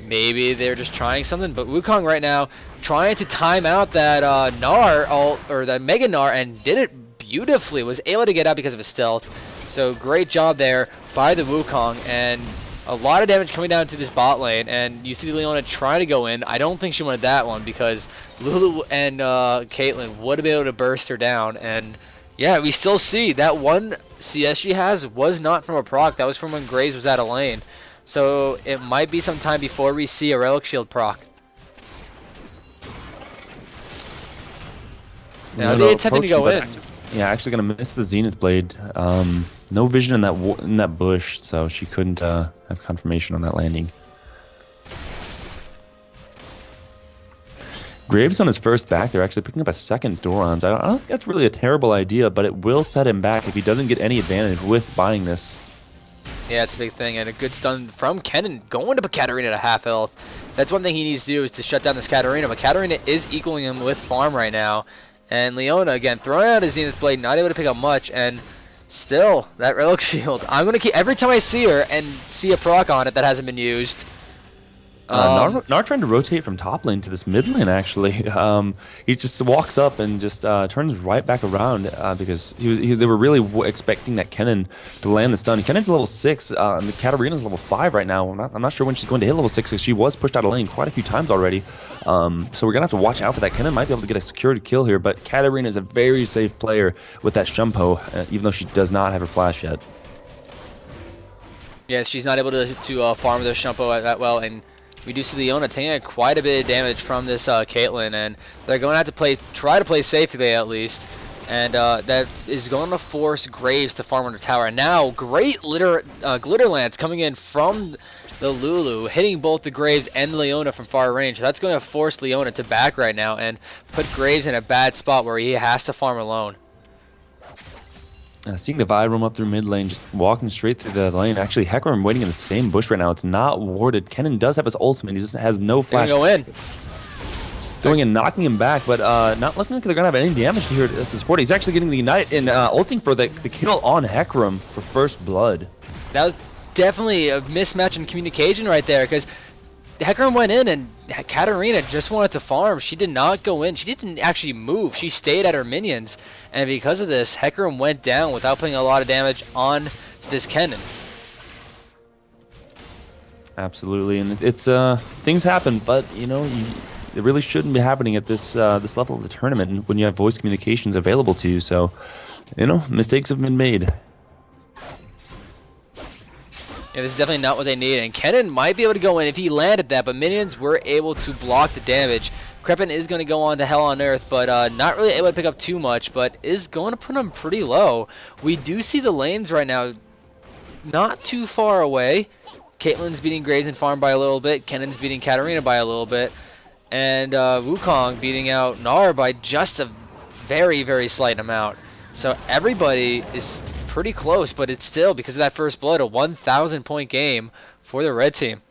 Maybe they're just trying something, but Wukong right now trying to time out that Gnar ult, or that Mega Gnar, and did it beautifully. Was able to get out because of his stealth. So great job there by the Wukong, and A lot of damage coming down to this bot lane, and you see Leona trying to go in. I don't think she wanted that one because Lulu and Caitlyn would have been able to burst her down. And yeah, we still see that one CS she has was not from a proc. That was from when Graves was out of lane. So it might be some time before we see a Relic Shield proc. Now they attempting to go in. Yeah, actually gonna miss the Zenith Blade. No vision in that bush, so she couldn't have confirmation on that landing. Graves on his first back, they're actually picking up a second Doran's. I don't think that's really a terrible idea, but it will set him back if he doesn't get any advantage with buying this. Yeah, it's a big thing, and a good stun from Kennen going to Katarina to half health. That's one thing he needs to do is to shut down this Katarina, but Katarina is equaling him with farm right now. And Leona, again, throwing out his Zenith Blade, not able to pick up much, and still, that Relic Shield. I'm going to keep, every time I see her and see a proc on it that hasn't been used. Gnar trying to rotate from top lane to this mid lane, actually. He just walks up and just turns right back around because they were really expecting that Kennen to land the stun. Kennen's level 6, and Katarina's level 5 right now. I'm not sure when she's going to hit level 6 because she was pushed out of lane quite a few times already. So we're going to have to watch out for that. Kennen might be able to get a secured kill here, but Katarina is a very safe player with that Shumpo, even though she does not have her flash yet. Yeah, she's not able to farm the Shumpo that well, and we do see Leona taking quite a bit of damage from this Caitlyn, and they're going to have to try to play safely at least, and that is going to force Graves to farm under tower. And now, great glitter lance coming in from the Lulu, hitting both the Graves and Leona from far range. So that's going to force Leona to back right now and put Graves in a bad spot where he has to farm alone. Seeing the Vi roam up through mid lane, just walking straight through the lane. Actually, Hecarim waiting in the same bush right now. It's not warded. Kennen does have his ultimate. He just has no flash. Go in. Going and knocking him back, but not looking like they're going to have any damage to here to support. He's actually getting the Ignite and ulting for the kill on Hecarim for first blood. That was definitely a mismatch in communication right there, because Hecarim went in and Katarina just wanted to farm. She did not go in. She didn't actually move. She stayed at her minions. And because of this, Hecarim went down without putting a lot of damage on this Kennen. Absolutely. And it's things happen, but you know, it really shouldn't be happening at this this level of the tournament when you have voice communications available to you. So, you know, mistakes have been made. Yeah, this is definitely not what they need, and Kennen might be able to go in if he landed that, but minions were able to block the damage. Kreppen is going to go on to Hell on Earth, but not really able to pick up too much, but is going to put him pretty low. We do see the lanes right now not too far away. Caitlyn's beating Graves and farm by a little bit, Kennen's beating Katarina by a little bit, and Wukong beating out Gnar by just a very, very slight amount. So everybody is pretty close, but it's still, because of that first blood, a 1,000 point game for the red team.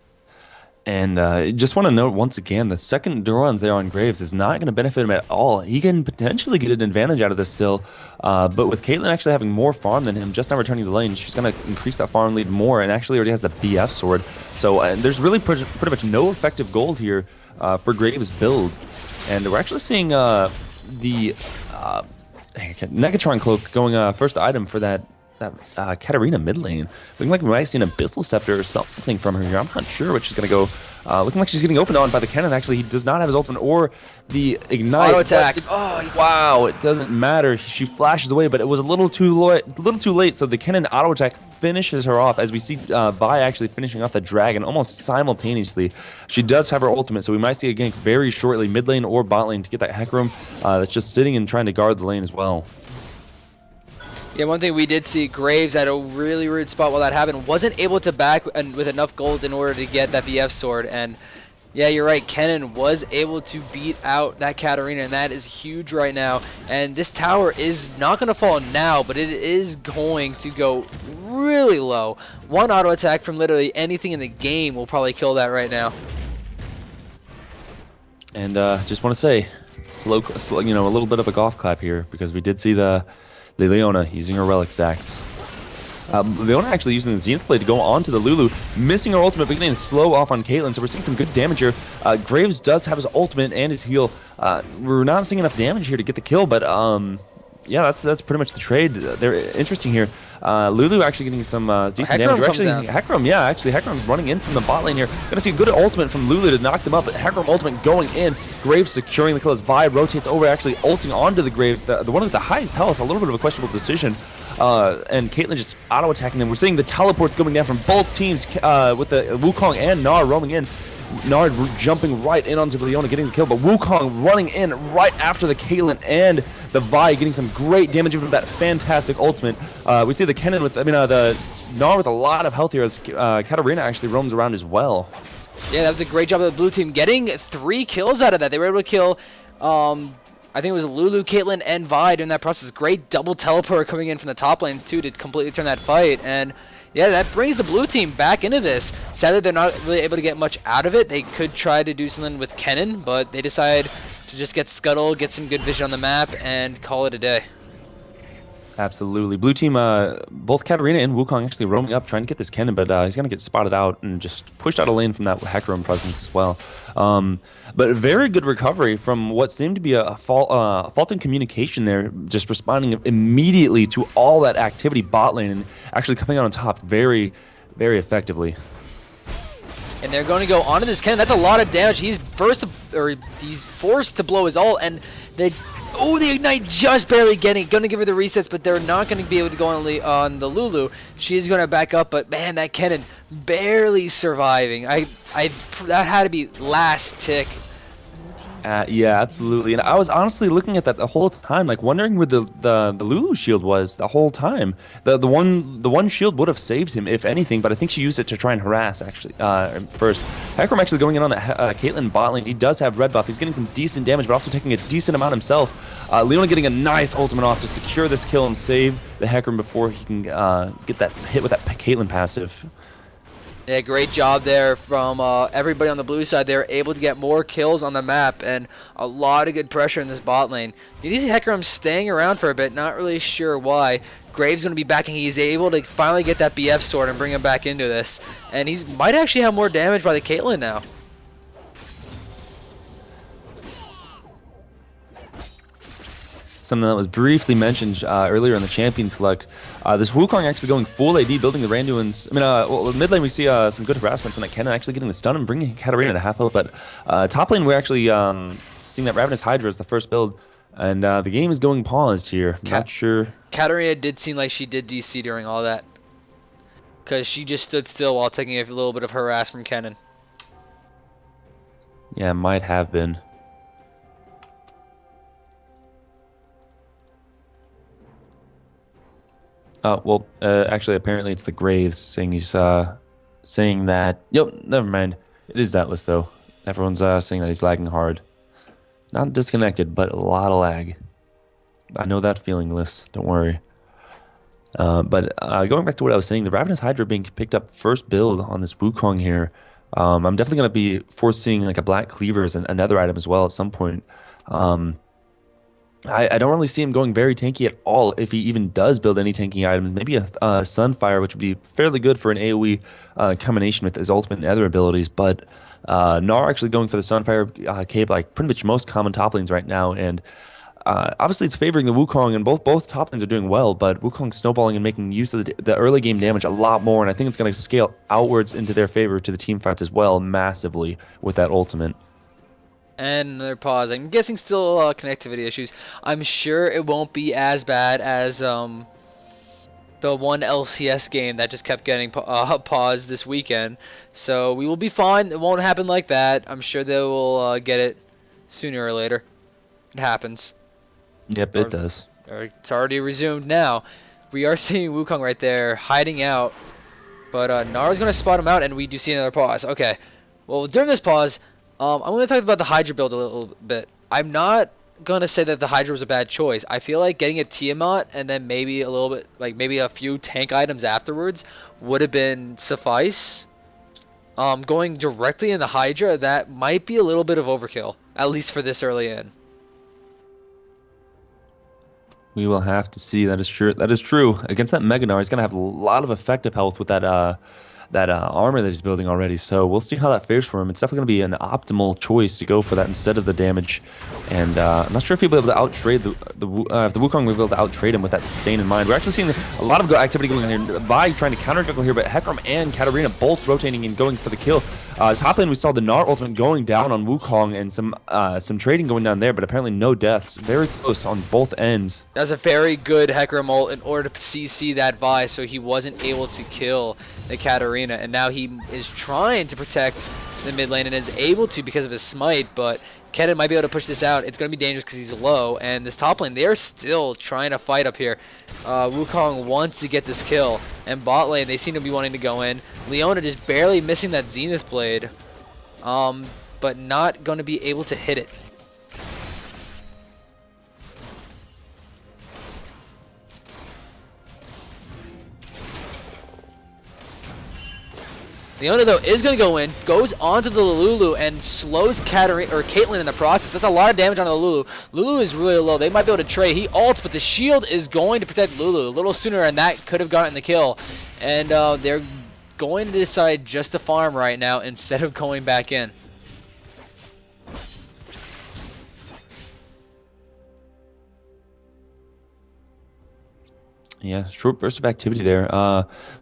And just want to note once again, the second Doran's there on Graves is not going to benefit him at all. He can potentially get an advantage out of this still, but with Caitlyn actually having more farm than him, just now returning the lane, she's going to increase that farm lead more, and actually already has the BF sword. So there's really pretty much no effective gold here for Graves' build. And we're actually seeing the Negatron Cloak going first item for that Katarina mid lane. Looking like we might see an Abyssal Scepter or something from her here. I'm not sure what she's going to go. Looking like she's getting opened on by the Kennen. Actually, he does not have his ultimate or the Ignite. Auto attack. Wow, it doesn't matter. She flashes away, but it was a little too late. So the Kennen auto attack finishes her off as we see Vi actually finishing off the dragon almost simultaneously. She does have her ultimate, so we might see a gank very shortly, mid lane or bot lane, to get that Hecarim that's just sitting and trying to guard the lane as well. Yeah, one thing we did see, Graves at a really weird spot while that happened, wasn't able to back with enough gold in order to get that VF sword, and yeah, you're right, Kennen was able to beat out that Katarina, and that is huge right now, and this tower is not going to fall now, but it is going to go really low. One auto attack from literally anything in the game will probably kill that right now. And just want to say, slow, you know, a little bit of a golf clap here, because we did see the Leona using her relic stacks. Leona actually using the Zenith Blade to go on to the Lulu, missing her ultimate, but getting slow off on Caitlyn, so we're seeing some good damage here. Graves does have his ultimate and his heal. We're not seeing enough damage here to get the kill, but yeah, that's pretty much the trade. They're interesting here. Lulu actually getting some decent damage. Hecarim running in from the bot lane here. Gonna see a good ultimate from Lulu to knock them up. Hecarim ultimate going in. Graves securing the kill as Vi rotates over, actually ulting onto the Graves. The one with the highest health, a little bit of a questionable decision. And Caitlyn just auto-attacking them. We're seeing the teleports going down from both teams with the Wukong and Gnar roaming in. Nard jumping right in onto the Leona, getting the kill, but Wukong running in right after the Caitlyn and the Vi, getting some great damage with that fantastic ultimate. We see the Kennen with, the Gnar with a lot of health here as Canedyr2g actually roams around as well. Yeah, that was a great job of the blue team getting 3 kills out of that. They were able to kill, I think it was Lulu, Caitlyn, and Vi during that process. Great double teleport coming in from the top lanes too to completely turn that fight. And yeah, that brings the blue team back into this. Sadly, they're not really able to get much out of it. They could try to do something with Kennen, but they decide to just get Scuttle, get some good vision on the map, and call it a day. Absolutely. Blue team, both Canedyr2g and Wukong actually roaming up, trying to get this Kennen, but he's going to get spotted out and just pushed out of lane from that Hecarim presence as well. But a very good recovery from what seemed to be a fault in communication there, just responding immediately to all that activity bot lane and actually coming out on top very, very effectively. And they're going to go onto this Kennen. That's a lot of damage. He's forced to blow his ult, and the Ignite just barely going to give her the resets, but they're not going to be able to go on the Lulu. She's going to back up, but man, that Kennen barely surviving. That had to be last tick. Yeah, absolutely. And I was honestly looking at that the whole time, like wondering where the Lulu shield was the whole time. The one shield would have saved him if anything, but I think she used it to try and harass actually first. Hecarim actually going in on the Caitlyn bot lane. He does have red buff. He's getting some decent damage, but also taking a decent amount himself. Leona getting a nice ultimate off to secure this kill and save the Hecarim before he can get that hit with that Caitlyn passive. Yeah, great job there from everybody on the blue side. They were able to get more kills on the map and a lot of good pressure in this bot lane. You see Hecarim staying around for a bit, not really sure why. Graves going to be backing. He's able to finally get that BF sword and bring him back into this. And he might actually have more damage by the Caitlyn now. Something that was briefly mentioned earlier in the champion select. This Wukong actually going full AD, building the Randuin's. Mid lane we see some good harassment from that Kennen actually getting the stun and bringing Canedyr2g to half health. But top lane we're actually seeing that Ravenous Hydra as the first build, and the game is going paused here. Not sure. Canedyr2g did seem like she did DC during all that, because she just stood still while taking a little bit of harass from Kennen. Yeah, might have been. Well, actually, apparently it's the Graves saying he's saying that. Yep, never mind. It is Datless though. Everyone's saying that he's lagging hard. Not disconnected, but a lot of lag. I know that feeling, Liz. Don't worry. But going back to what I was saying, the Ravenous Hydra being picked up first build on this Wukong here. I'm definitely gonna be foreseeing like a Black Cleaver as another item as well at some point. I don't really see him going very tanky at all if he even does build any tanking items. Maybe a Sunfire, which would be fairly good for an AoE combination with his ultimate and other abilities. But Gnar actually going for the Sunfire cape, like pretty much most common top lanes right now. And obviously it's favoring the Wukong, and both top lanes are doing well. But Wukong snowballing and making use of the early game damage a lot more. And I think it's going to scale outwards into their favor to the team fights as well massively with that ultimate. And they're pausing. I'm guessing still connectivity issues. I'm sure it won't be as bad as the one LCS game that just kept getting paused this weekend. So we will be fine. It won't happen like that. I'm sure they will get it sooner or later. It happens. Yep, it does. It's already resumed now. We are seeing Wukong right there hiding out. But Gnar's going to spot him out, and we do see another pause. Okay. Well, during this pause, I'm going to talk about the Hydra build a little bit. I'm not going to say that the Hydra was a bad choice. I feel like getting a Tiamat and then maybe a little bit, like maybe a few tank items afterwards would have been suffice. Going directly in the Hydra, that might be a little bit of overkill, at least for this early in. We will have to see. That is true. That is true. Against that Mega Gnar, he's gonna have a lot of effective health with that armor that he's building already. So we'll see how that fares for him. It's definitely going to be an optimal choice to go for that instead of the damage. And I'm not sure if he'll be able to outtrade if the Wukong will be able to outtrade him with that sustain in mind. We're actually seeing a lot of activity going on here. Vi trying to counter juggle here, but Hecarim and Canedyr2g both rotating and going for the kill. Top lane we saw the Gnar ultimate going down on Wukong and some trading going down there, but apparently no deaths. Very close on both ends. That was a very good Hecarim ult in order to CC that Vi, so he wasn't able to kill the Canedyr2g, and now he is trying to protect the mid lane and is able to because of his smite, but Canedyr2g might be able to push this out. It's going to be dangerous because he's low, and this top lane, they're still trying to fight up here. Wukong wants to get this kill, and bot lane, they seem to be wanting to go in. Leona just barely missing that Zenith Blade, but not going to be able to hit it. Leona, though, is going to go in, goes onto the Lulu, and slows Caitlyn in the process. That's a lot of damage on the Lulu. Lulu is really low. They might be able to trade. He ults, but the shield is going to protect Lulu a little sooner, and that could have gotten the kill. And they're going to decide just to farm right now instead of going back in. Yeah, short burst of activity there.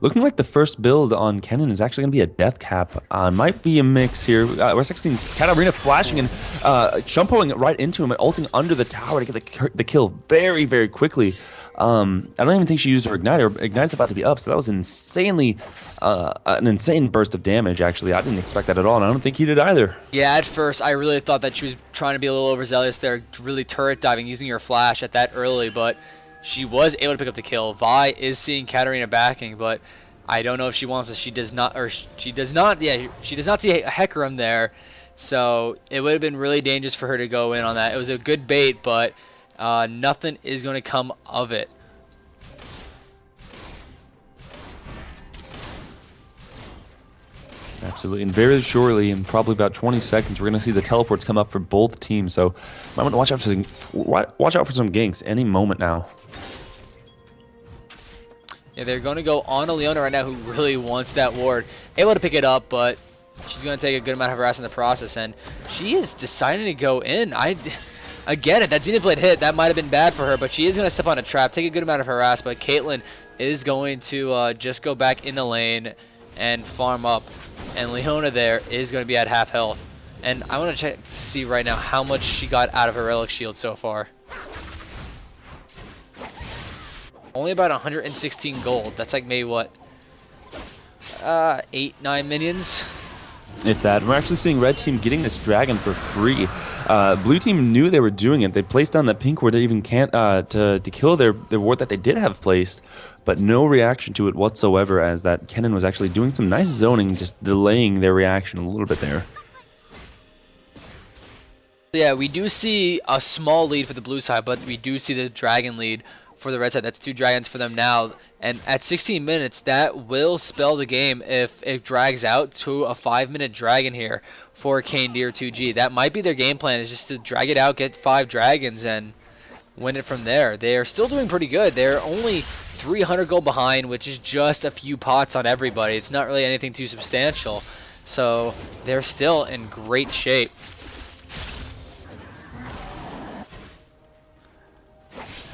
Looking like the first build on Kennen is actually going to be a death cap. Might be a mix here. We're actually seeing Canedyr2g flashing and jumpoing right into him and ulting under the tower to get the kill very, very quickly. I don't even think she used her Ignite. Her Ignite's about to be up, so that was insanely an insane burst of damage, actually. I didn't expect that at all, and I don't think he did either. Yeah, at first, I really thought that she was trying to be a little overzealous there, really turret diving, using her flash at that early, but she was able to pick up the kill. Vi is seeing Canedyr2g backing, but I don't know if she wants to. She does not, or she does not. Yeah, she does not see Hecarim there, so it would have been really dangerous for her to go in on that. It was a good bait, but nothing is going to come of it. Absolutely, and very shortly, in probably about 20 seconds, we're going to see the teleports come up for both teams. So I'm going to watch out for some ganks any moment now. Yeah, they're going to go on to Leona right now, who really wants that ward. Able to pick it up, but she's going to take a good amount of harass in the process, and she is deciding to go in. I get it. That Zenith Blade hit, that might have been bad for her, but she is going to step on a trap, take a good amount of harass, but Caitlyn is going to just go back in the lane and farm up. And Leona there is going to be at half health. And I want to check to see right now how much she got out of her Relic Shield so far. Only about 116 gold. That's like maybe what? 8, 9 minions? If that. We're actually seeing red team getting this dragon for free. Blue team knew they were doing it. They placed down that pink ward. They even can't to kill their ward that they did have placed, but no reaction to it whatsoever, as that Kennen was actually doing some nice zoning, just delaying their reaction a little bit there. Yeah, we do see a small lead for the blue side, but we do see the dragon lead for the red side. That's 2 dragons for them now. And at 16 minutes, that will spell the game if it drags out to a 5-minute dragon here for Canedyr2g. That might be their game plan, is just to drag it out, get 5 dragons, and win it from there. They are still doing pretty good. They're only 300 gold behind, which is just a few pots on everybody. It's not really anything too substantial. So they're still in great shape.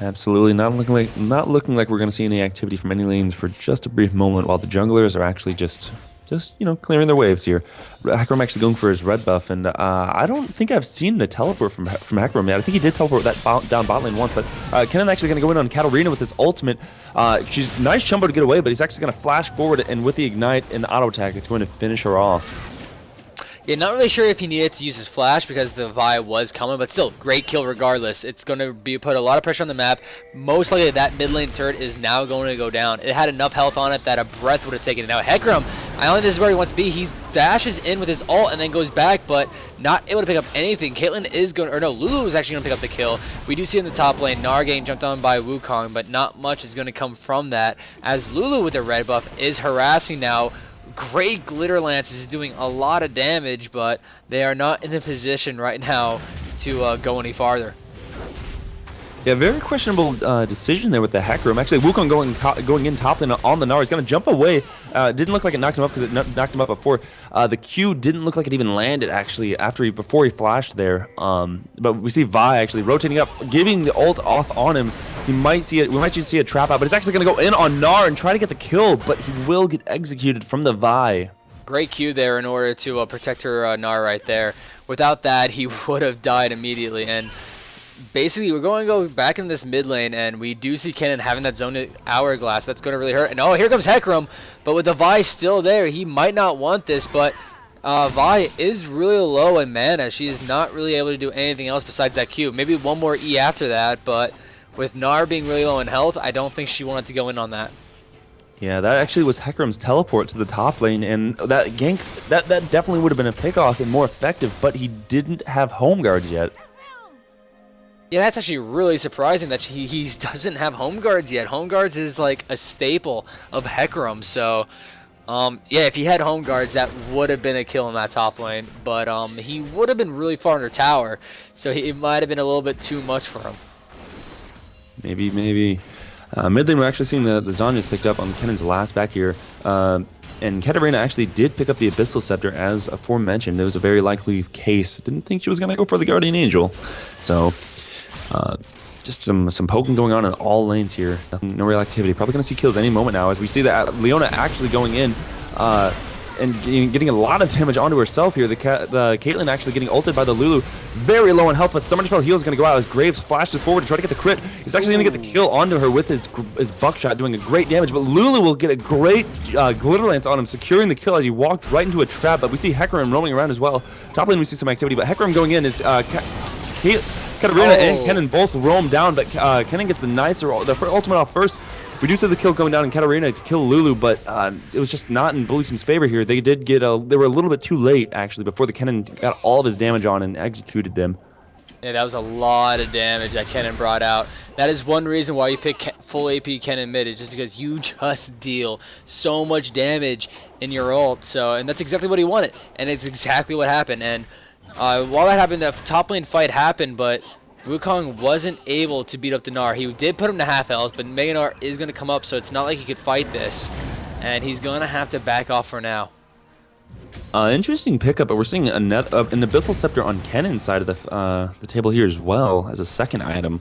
Absolutely, not looking like we're going to see any activity from any lanes for just a brief moment, while the junglers are actually just clearing their waves here. Hecarim actually going for his red buff, and I don't think I've seen the teleport from Hecarim yet. I think he did teleport that down bot lane once, but Kennen actually going to go in on Canedyr2g with his ultimate. She's nice jumbo to get away, but he's actually going to flash forward, and with the ignite and the auto attack, it's going to finish her off. Yeah, not really sure if he needed to use his flash because the Vi was coming, but still, great kill regardless. It's going to be put a lot of pressure on the map. Most likely that mid lane turret is now going to go down. It had enough health on it that a breath would have taken it. Now Hecarim, I don't think this is where he wants to be. He dashes in with his ult and then goes back, but not able to pick up anything. Caitlyn is going, or no, Lulu is actually going to pick up the kill. We do see in the top lane, Gnar getting jumped on by Wukong, but not much is going to come from that, as Lulu with the red buff is harassing now. Great Glitter Lance is doing a lot of damage, but they are not in a position right now to go any farther. Yeah, very questionable decision there with the Heck Room. Actually, Wukong going in top lane on the Gnar. He's going to jump away. Didn't look like it knocked him up because it knocked him up before. The Q didn't look like it even landed, actually, before he flashed there. But we see Vi actually rotating up, giving the ult off on him. He might see it. We might just see a trap out, but it's actually going to go in on Gnar and try to get the kill, but he will get executed from the Vi. Great Q there in order to protect her Gnar right there. Without that, he would have died immediately. And basically, we're going to go back in this mid lane, and we do see Kennen having that zone hourglass. That's going to really hurt. And oh, here comes Hecarim, but with the Vi still there, he might not want this, but Vi is really low in mana. She's not really able to do anything else besides that Q. Maybe one more E after that, but with Gnar being really low in health, I don't think she wanted to go in on that. Yeah, that actually was Hecarim's teleport to the top lane, and that gank, that definitely would have been a pickoff and more effective, but he didn't have home guards yet. Yeah, that's actually really surprising that he doesn't have home guards yet. Home guards is like a staple of Hecarim, so yeah, if he had home guards, that would have been a kill in that top lane, but he would have been really far under tower, so it might have been a little bit too much for him. Maybe. Mid lane, we're actually seeing the Zhonya's picked up on Kennen's last back here. And Canedyr2g actually did pick up the Abyssal Scepter, as aforementioned. It was a very likely case. Didn't think she was going to go for the Guardian Angel. So, just some poking going on in all lanes here. No real activity. Probably going to see kills any moment now, as we see that Leona actually going in and getting a lot of damage onto herself here. The Caitlyn actually getting ulted by the Lulu. Very low on health, but Summoner Spell heal is going to go out as Graves flashes forward to try to get the crit. He's actually going to get the kill onto her with his buckshot, doing a great damage, but Lulu will get a great glitter lance on him, securing the kill as he walked right into a trap. But we see Hecarim roaming around as well. Top lane we see some activity, but Hecarim going in is Catarina and Kennen both roam down, but Kennen gets the ultimate off first. We do see the kill going down in Catarina to kill Lulu, but it was just not in Blue Team's favor here. They did get they were a little bit too late, actually, before the Kennen got all of his damage on and executed them. Yeah, that was a lot of damage that Kennen brought out. That is one reason why you pick full AP Kennen mid, is just because you just deal so much damage in your ult. So, and that's exactly what he wanted, and it's exactly what happened. And while that happened, the top lane fight happened, but Wukong wasn't able to beat up the Gnar. He did put him to half health, but Mega Gnar is going to come up, so it's not like he could fight this. And he's going to have to back off for now. Interesting pickup, but we're seeing an Abyssal Scepter on Kennen's side of the table here as well as a second item.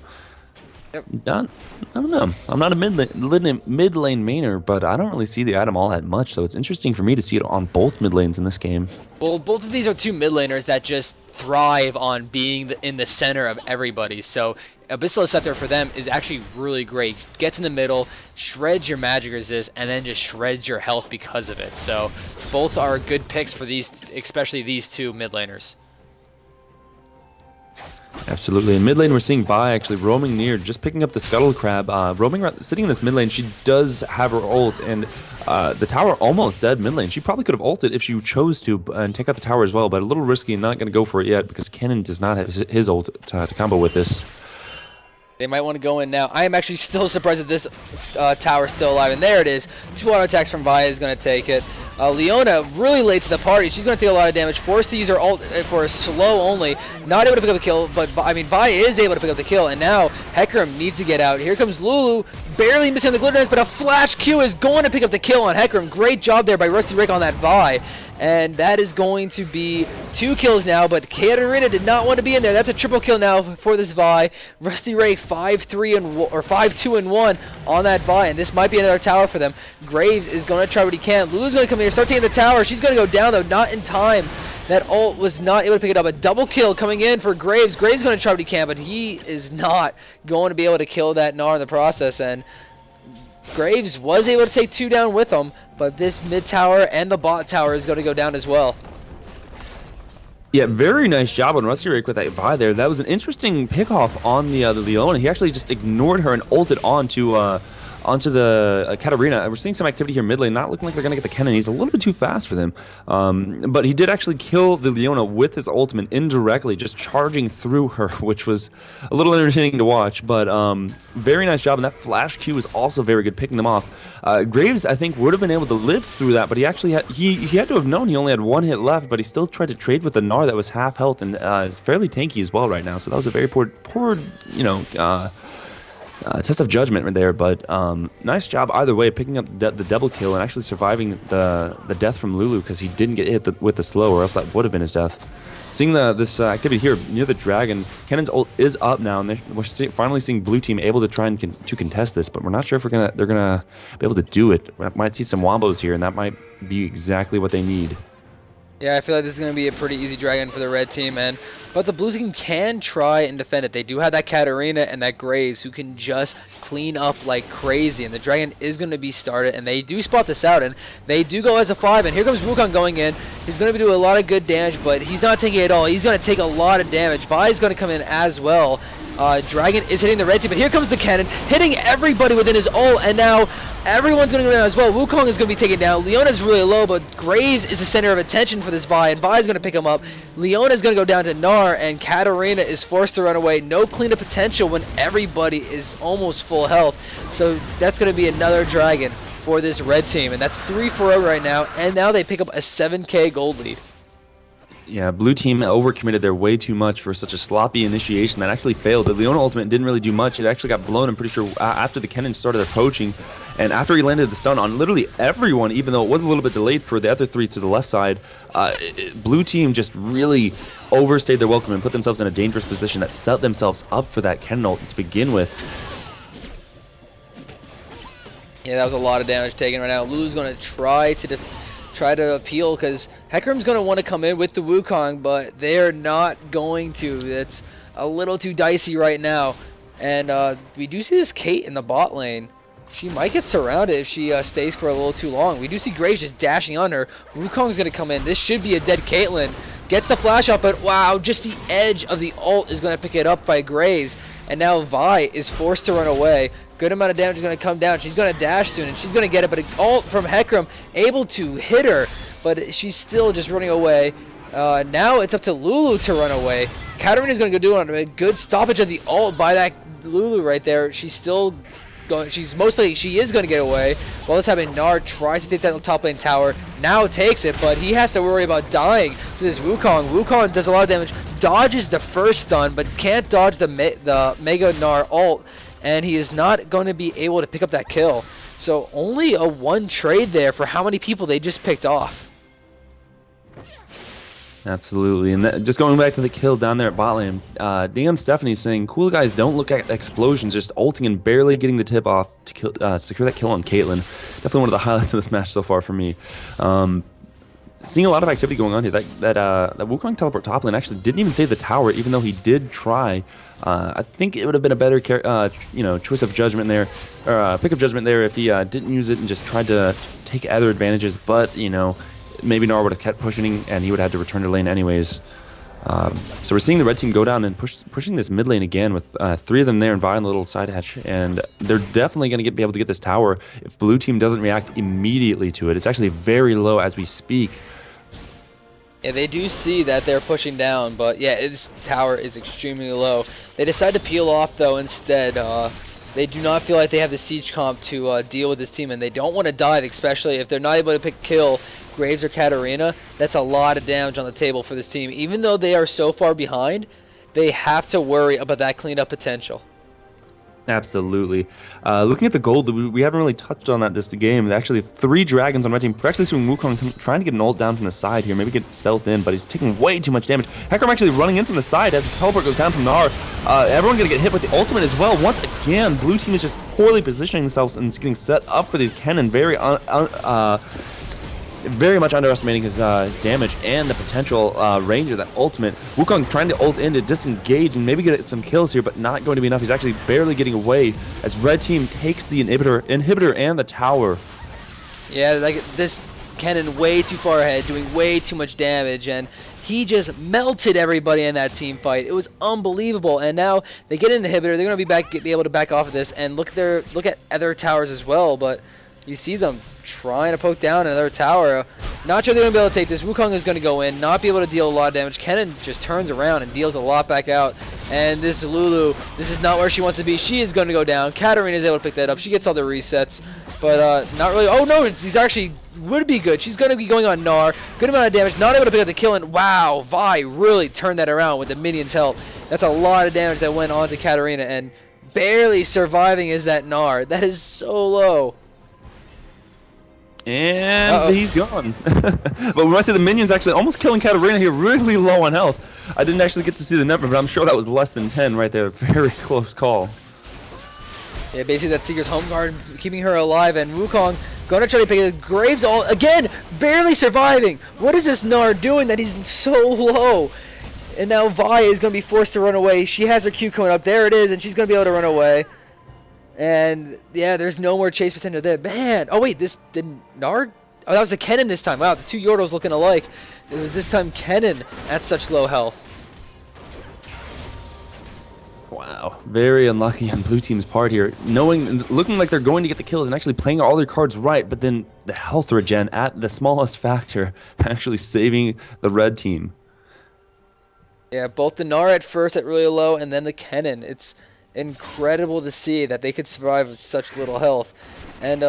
Yep. I don't know. I'm not a mid lane mainer, but I don't really see the item all that much, so it's interesting for me to see it on both mid lanes in this game. Well, both of these are two mid laners that just thrive on being in the center of everybody. So Abyssal Scepter for them is actually really great. Gets in the middle, shreds your magic resist, and then just shreds your health because of it. So both are good picks for these, especially these two mid laners. Absolutely. In mid lane, we're seeing Vi actually roaming near, just picking up the Scuttle Crab, roaming around, sitting in this mid lane. She does have her ult, and the tower almost dead mid lane. She probably could have ulted if she chose to and take out the tower as well, but a little risky and not going to go for it yet because Kennen does not have his ult to combo with this. They might want to go in now. I am actually still surprised that this tower is still alive, and there it is. 2 auto attacks from Vi is going to take it. Leona really late to the party. She's going to take a lot of damage. Forced to use her ult for a slow only. Not able to pick up a kill, but I mean Vi is able to pick up the kill, and now Hecarim needs to get out. Here comes Lulu, barely missing the glitter dance, but a flash Q is going to pick up the kill on Hecarim. Great job there by Rusty Rick on that Vi. And that is going to be 2 kills now, but Catarina did not want to be in there. That's a triple kill now for this Vi. Rusty Ray 5-2-1 on that Vi, and this might be another tower for them. Graves is going to try what he can. Lulu's going to come here, start taking the tower. She's going to go down, though, not in time. That ult was not able to pick it up. A double kill coming in for Graves. Graves is going to try what he can, but he is not going to be able to kill that Gnar in the process, and Graves was able to take 2 down with him, but this mid tower and the bot tower is going to go down as well. Yeah, very nice job on Rusty Rake with that Vi there. That was an interesting pickoff on the Leona. He actually just ignored her and ulted onto the Canedyr2g. We're seeing some activity here mid lane, not looking like they're going to get the Kennen. He's a little bit too fast for them. But he did actually kill the Leona with his ultimate indirectly, just charging through her, which was a little entertaining to watch. But very nice job, and that flash Q was also very good, picking them off. Graves, I think, would have been able to live through that, but he actually had, he had to have known he only had one hit left, but he still tried to trade with the Gnar that was half health and is fairly tanky as well right now. So that was a very poor you know, test of judgment right there, but nice job either way, picking up the double kill and actually surviving the death from Lulu, because he didn't get hit with the slow, or else that would have been his death. Seeing this activity here near the dragon, Cannon's ult is up now, and we're finally seeing blue team able to try and contest this, but we're not sure if they're gonna be able to do it. We might see some wombos here, and that might be exactly what they need. Yeah, I feel like this is going to be a pretty easy dragon for the red team, but the blue team can try and defend it. They do have that Canedyr2g and that Graves who can just clean up like crazy, and the dragon is going to be started, and they do spot this out, and they do go as a 5, and here comes Wukong going in. He's going to be doing a lot of good damage, but he's not taking it at all. He's going to take a lot of damage. Vi is going to come in as well. Dragon is hitting the red team, but here comes the cannon, hitting everybody within his ult, and now everyone's going to go down as well. Wukong is going to be taken down. Leona's really low, but Graves is the center of attention for this Vi, and Vi is going to pick him up. Leona's going to go down to Gnar, and Canedyr2g is forced to run away. No cleanup potential when everybody is almost full health, so that's going to be another dragon for this red team, and that's 3-0 right now, and now they pick up a 7k gold lead. Yeah, blue team overcommitted there way too much for such a sloppy initiation that actually failed. The Leona ultimate didn't really do much. It actually got blown, I'm pretty sure, after the Kennen started approaching. And after he landed the stun on literally everyone, even though it was a little bit delayed for the other three to the left side, blue team just really overstayed their welcome and put themselves in a dangerous position that set themselves up for that Kennen ult to begin with. Yeah, that was a lot of damage taken right now. Lulu's going to try to appeal, because Hecarim's going to want to come in with the Wukong, but they're not going to. That's a little too dicey right now. And we do see this Kate in the bot lane. She might get surrounded if she stays for a little too long. We do see Graves just dashing on her. Wukong's going to come in. This should be a dead Caitlyn. Gets the flash up, but wow, just the edge of the ult is going to pick it up by Graves. And now Vi is forced to run away. Good amount of damage is going to come down. She's going to dash soon, and she's going to get it, but an ult from Hecarim able to hit her, but she's still just running away. Now it's up to Lulu to run away. Canedyr2g is going to go do it on a good stoppage of the ult by that Lulu right there. She's still going. She is going to get away. While this happening, Gnar tries to take that top lane tower. Now takes it, but he has to worry about dying to this Wukong. Wukong does a lot of damage, dodges the first stun, but can't dodge the Mega Gnar ult, and he is not going to be able to pick up that kill. So only a 1 trade there for how many people they just picked off. Absolutely, and just going back to the kill down there at bot lane, DM Stephanie's saying, cool guys, don't look at explosions, just ulting and barely getting the tip off to kill, secure that kill on Caitlyn. Definitely one of the highlights of this match so far for me. Seeing a lot of activity going on here. That Wukong teleport top lane actually didn't even save the tower, even though he did try. I think it would have been a better choice of judgment there, or pick of judgment there, if he didn't use it and just tried to take other advantages, but maybe Gnar would have kept pushing, and he would have had to return to lane anyways. So we're seeing the red team go down and pushing this mid lane again with 3 of them there and Vi on the little side hatch, and they're definitely going to be able to get this tower if blue team doesn't react immediately to it. It's actually very low as we speak. Yeah, they do see that they're pushing down, but yeah, this tower is extremely low. They decide to peel off though instead. They do not feel like they have the siege comp to deal with this team, and they don't want to dive, especially if they're not able to kill Graves or Canedyr2g. That's a lot of damage on the table for this team. Even though they are so far behind, they have to worry about that cleanup potential. Absolutely. Looking at the gold, we haven't really touched on that this game. Actually, 3 dragons on red team. We're actually seeing Wukong trying to get an ult down from the side here, maybe get stealthed in, but he's taking way too much damage. Hecarim actually running in from the side as the teleport goes down from Gnar. Everyone going to get hit with the ultimate as well. Once again, blue team is just poorly positioning themselves and getting set up for these Kennen. Very much underestimating his damage and the potential range of that ultimate. Wukong trying to ult in to disengage and maybe get some kills here, but not going to be enough. He's actually barely getting away as red team takes the inhibitor and the tower. Yeah, like this Kennen way too far ahead, doing way too much damage, and He just melted everybody in that team fight. It was unbelievable. And now they get an inhibitor. They're going to be able to back off of this and look at other towers as well. But you see them trying to poke down another tower. Not sure they're going to be able to take this. Wukong is going to go in, not be able to deal a lot of damage. Kennen just turns around and deals a lot back out. And this Lulu, this is not where she wants to be. She is going to go down. Katarina is able to pick that up. She gets all the resets, but not really. Oh no, these actually would be good. She's going to be going on Gnar. Good amount of damage. Not able to pick up the kill. And wow, Vi really turned that around with the minions' help. That's a lot of damage that went on to Katarina, and barely surviving is that Gnar. That is so low. And he's gone. But when I say the minions actually almost killing Katarina here, really low on health. I didn't actually get to see the number, but I'm sure that was less than 10 right there. Very close call. Yeah, basically that Seeker's home guard keeping her alive, and Wukong going to try to pick it. Graves all again, barely surviving. What is this Gnar doing that he's so low? And now Vi is going to be forced to run away. She has her Q coming up. There it is, and she's going to be able to run away. And yeah, there's no more chase potential there. Man, oh wait, this didn't Nard? Oh, that was the Kennen this time. Wow, the two Yordles looking alike. It was this time Kennen at such low health. Wow, very unlucky on blue team's part here. Looking like they're going to get the kills and actually playing all their cards right, but then the health regen at the smallest factor actually saving the red team. Yeah, both the Gnar at first at really low, and then the Kennen. It's incredible to see that they could survive with such little health. And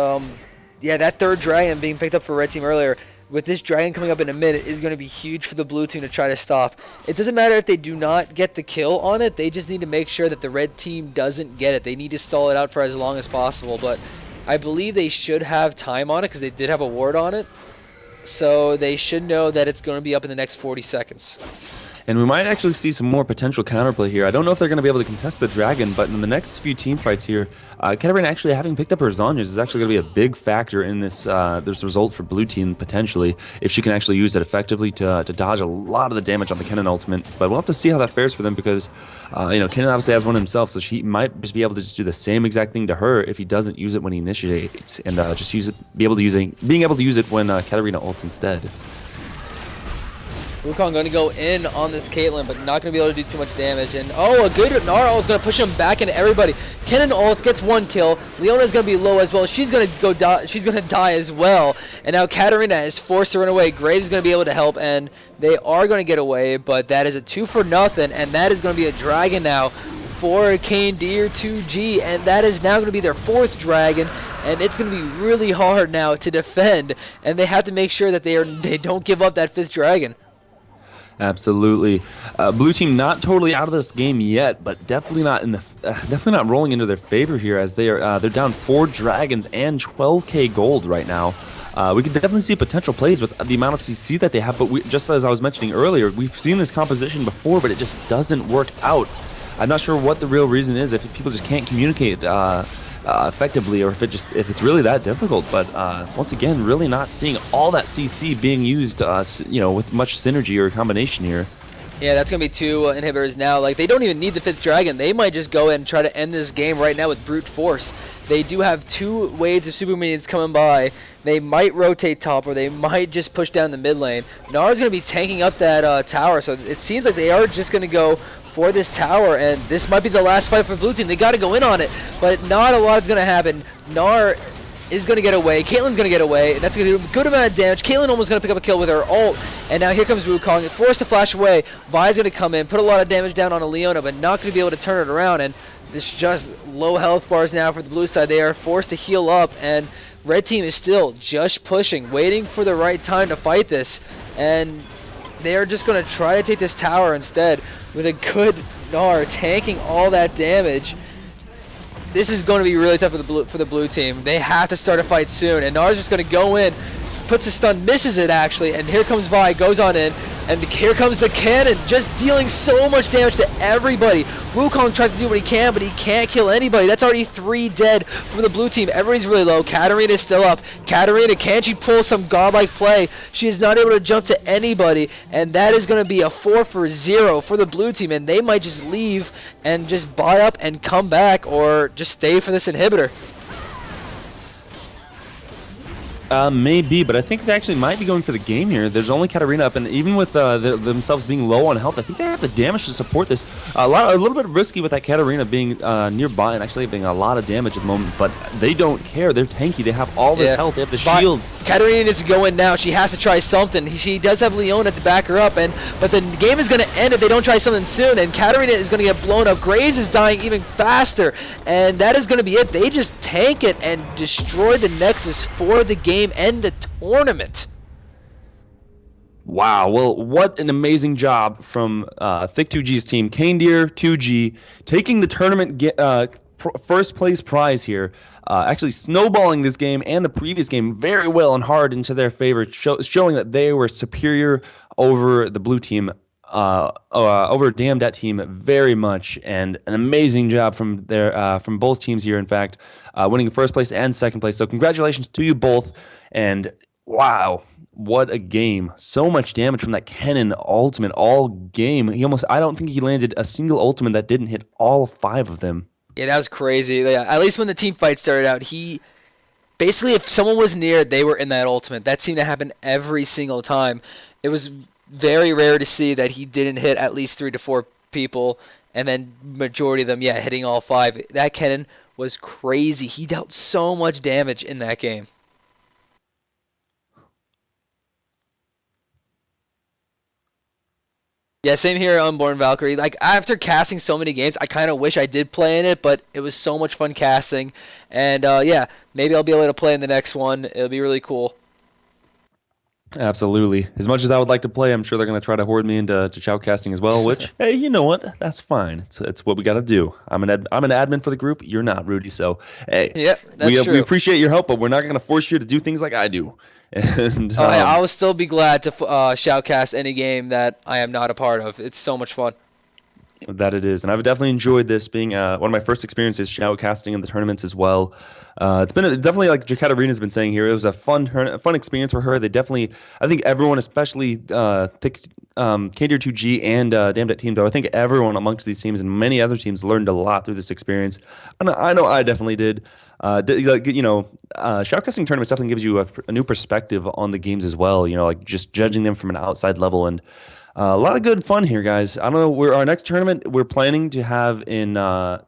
yeah, that third dragon being picked up for red team earlier, with this dragon coming up in a minute, is going to be huge for the blue team to try to stop. It doesn't matter if they do not get the kill on it, they just need to make sure that the red team doesn't get it. They need to stall it out for as long as possible, but I believe they should have time on it because they did have a ward on it. So they should know that it's going to be up in the next 40 seconds. And we might actually see some more potential counterplay here. I don't know if they're going to be able to contest the dragon, but in the next few team fights here, Katarina actually having picked up her Zhonya's is actually going to be a big factor in this result for blue team, potentially, if she can actually use it effectively to dodge a lot of the damage on the Kennen ultimate. But we'll have to see how that fares for them because, Kennen obviously has one himself, so he might just be able to just do the same exact thing to her if he doesn't use it when he initiates, and just being able to use it when Katarina ults instead. Wukong going to go in on this Caitlyn, but not going to be able to do too much damage. And oh, a good Gnar ult is going to push him back into everybody. Kennen ult gets one kill. Leona is going to be low as well. She's going to die. She's going to die as well. And now Katarina is forced to run away. Graves is going to be able to help, and they are going to get away. But that is a 2-for-0, and that is going to be a dragon now for Canedyr2g, and that is now going to be their 4th dragon. And it's going to be really hard now to defend, and they have to make sure that they don't give up that 5th dragon. Absolutely, blue team not totally out of this game yet, but definitely not rolling into their favor here as they're down 4 dragons and 12k gold right now. We can definitely see potential plays with the amount of CC that they have, but just as I was mentioning earlier, we've seen this composition before, but it just doesn't work out. I'm not sure what the real reason is, if people just can't communicate effectively, or if it's really that difficult. But once again, really not seeing all that CC being used, with much synergy or combination here. Yeah, that's going to be 2 inhibitors now. Like, they don't even need the 5th dragon. They might just go and try to end this game right now with brute force. They do have 2 waves of super minions coming by. They might rotate top, or they might just push down the mid lane. Gnar's going to be tanking up that tower, so it seems like they are just going to go for this tower, and this might be the last fight for blue team. They got to go in on it, but not a lot is going to happen. Gnar is going to get away. Caitlyn's going to get away, and that's going to do a good amount of damage. Caitlyn almost going to pick up a kill with her ult, and now here comes Wukong. Forced to flash away. Vi's going to come in, put a lot of damage down on a Leona, but not going to be able to turn it around, and it's just low health bars now for the blue side. They are forced to heal up, and red team is still just pushing, waiting for the right time to fight this, and they are just going to try to take this tower instead with a good Gnar tanking all that damage. This is going to be really tough for the blue team. They have to start a fight soon, and Gnar's just going to go in, puts a stun, misses it actually, and here comes Vi, goes on in, and here comes the cannon, just dealing so much damage to everybody. Wukong tries to do what he can, but he can't kill anybody. That's already 3 dead from the blue team. Everybody's really low. Katarina is still up. Katarina, can she pull some godlike play? She is not able to jump to anybody, and that is going to be a 4-for-0 for the blue team, and they might just leave and just buy up and come back, or just stay for this inhibitor. Maybe, but I think they actually might be going for the game here. There's only Canedyr2g up, and even with themselves being low on health, I think they have the damage to support this. A little bit risky with that Canedyr2g being nearby and actually being a lot of damage at the moment, but they don't care. They're tanky. They have all this health. They have the shields. Canedyr2g needs to go in now. She has to try something. She does have Leona to back her up, but the game is going to end if they don't try something soon, and Canedyr2g is going to get blown up. Graves is dying even faster, and that is going to be it. They just tank it and destroy the Nexus for the game and the tournament. Wow, well, what an amazing job from Thick2g's team. Canedyr2g taking the tournament first place prize here, actually snowballing this game and the previous game very well and hard into their favor, showing that they were superior over the blue team, over Dayum Dat team very much, and an amazing job from both teams here, in fact, winning first place and second place. So congratulations to you both, and wow, what a game. So much damage from that Kennen ultimate all game. I don't think he landed a single ultimate that didn't hit all 5 of them. Yeah, that was crazy. Yeah, at least when the team fight started out, basically, if someone was near, they were in that ultimate. That seemed to happen every single time. It was very rare to see that he didn't hit at least 3 to 4 people, and then majority of them, hitting all 5. That Kennen was crazy. He dealt so much damage in that game. Yeah, same here, Unborn Valkyrie. Like, after casting so many games, I kind of wish I did play in it, but it was so much fun casting. And, maybe I'll be able to play in the next one. It'll be really cool. Absolutely. As much as I would like to play, I'm sure they're going to try to hoard me into shoutcasting as well, which, hey, you know what? That's fine. It's what we got to do. I'm an admin for the group. You're not, Rudy. So, hey, we appreciate your help, but we're not going to force you to do things like I do. And hey, I will still be glad to shoutcast any game that I am not a part of. It's so much fun. That it is, and I've definitely enjoyed this being one of my first experiences shoutcasting in the tournaments as well. It's been definitely, like Canedyr2g has been saying here, it was a fun experience for her. They definitely, I think everyone, especially Canedyr2g and Dayum Dat team, though I think everyone amongst these teams and many other teams learned a lot through this experience. And I know I definitely did. Shoutcasting tournaments definitely gives you a new perspective on the games as well. Like just judging them from an outside level, and a lot of good fun here, guys. I don't know, our next tournament we're planning to have in, I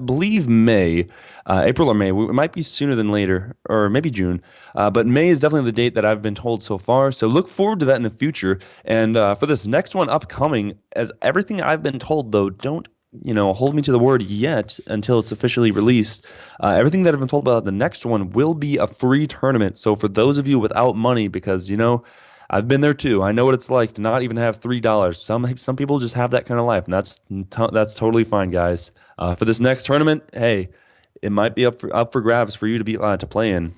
believe May, April or May. It might be sooner than later, or maybe June. But May is definitely the date that I've been told so far. So look forward to that in the future. And for this next one upcoming, as everything I've been told, though, don't hold me to the word yet until it's officially released. Everything that I've been told about the next one will be a free tournament. So for those of you without money, because, I've been there too. I know what it's like to not even have $3. Some people just have that kind of life, and that's totally fine, guys. For this next tournament, hey, it might be up for grabs for you to be to play in.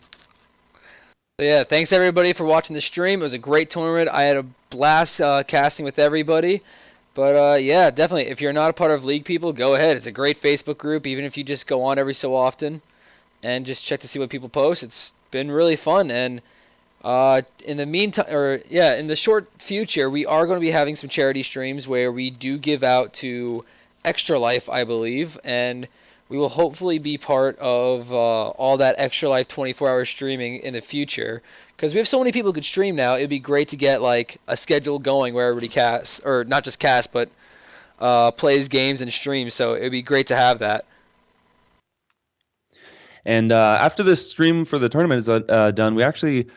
Yeah, thanks everybody for watching the stream. It was a great tournament. I had a blast casting with everybody. But definitely, if you're not a part of League People, go ahead. It's a great Facebook group, even if you just go on every so often and just check to see what people post. It's been really fun, and in the meantime, in the short future, we are going to be having some charity streams where we do give out to Extra Life, I believe, and we will hopefully be part of all that Extra Life 24-hour streaming in the future. Because we have so many people who could stream now, it'd be great to get like a schedule going where everybody casts, or not just casts, but plays games and streams. So it'd be great to have that. And after this stream for the tournament is done, we actually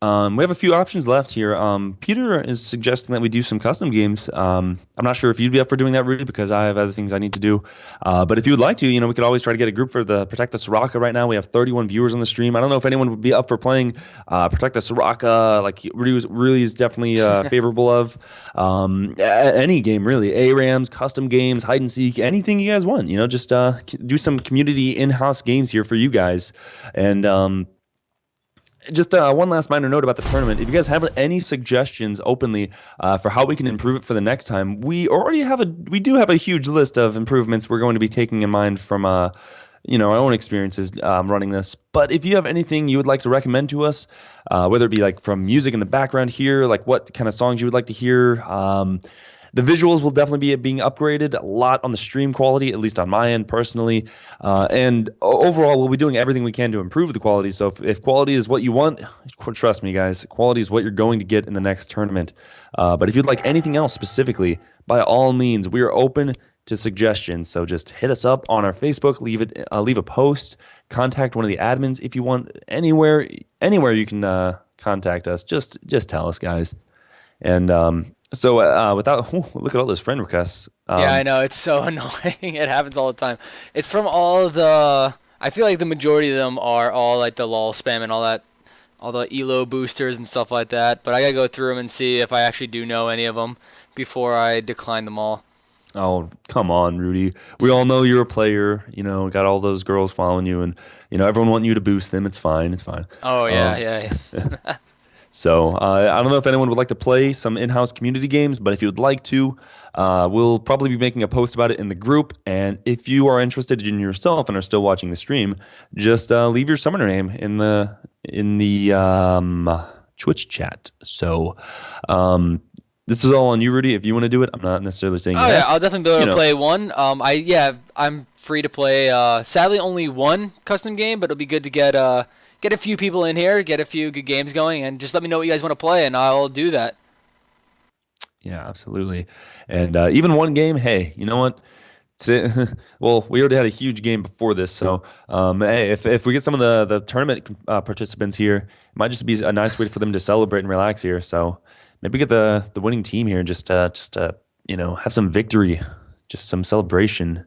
we have a few options left here. Peter is suggesting that we do some custom games. I'm not sure if you'd be up for doing that, Rudy, because I have other things I need to do. But if you would like to, we could always try to get a group for the Protect the Soraka right now. We have 31 viewers on the stream. I don't know if anyone would be up for playing Protect the Soraka, like Rudy really is definitely favorable of. Any game, really. ARAMs, custom games, hide and seek, anything you guys want. Just do some community in-house games here for you guys. And just one last minor note about the tournament. If you guys have any suggestions openly for how we can improve it for the next time, we do have a huge list of improvements we're going to be taking in mind from our own experiences running this. But if you have anything you would like to recommend to us, whether it be like from music in the background here, like what kind of songs you would like to hear, The visuals will definitely be being upgraded a lot on the stream quality, at least on my end personally. And overall, we'll be doing everything we can to improve the quality. So if quality is what you want, trust me, guys, quality is what you're going to get in the next tournament. But if you'd like anything else specifically, by all means, we are open to suggestions. So just hit us up on our Facebook, leave a post, contact one of the admins if you want. Anywhere you can contact us. Just tell us, guys. And without look at all those friend requests. Yeah, I know, it's so annoying. It happens all the time. It's from all the. I feel like the majority of them are all like the lol spam and all that, all the elo boosters and stuff like that. But I gotta go through them and see if I actually do know any of them before I decline them all. Oh, come on, Rudy. We all know you're a player. You know, got all those girls following you, and you know everyone wanting you to boost them. It's fine. It's fine. Oh yeah, yeah. So I don't know if anyone would like to play some in-house community games, but if you would like to, we'll probably be making a post about it in the group. And if you are interested in yourself and are still watching the stream, just leave your summoner name in the Twitch chat. So this is all on you, Rudy. If you want to do it, I'm not necessarily saying. Oh yeah, I'll definitely be able to play one. I'm free to play. Sadly, only one custom game, but it'll be good to get a few people in here, get a few good games going, and just let me know what you guys want to play, and I'll do that. Yeah, absolutely. And even one game, hey, you know what? Today, well, we already had a huge game before this, so hey, if we get some of the tournament participants here, it might just be a nice way for them to celebrate and relax here. So maybe get the winning team here, just you know, have some victory, just some celebration.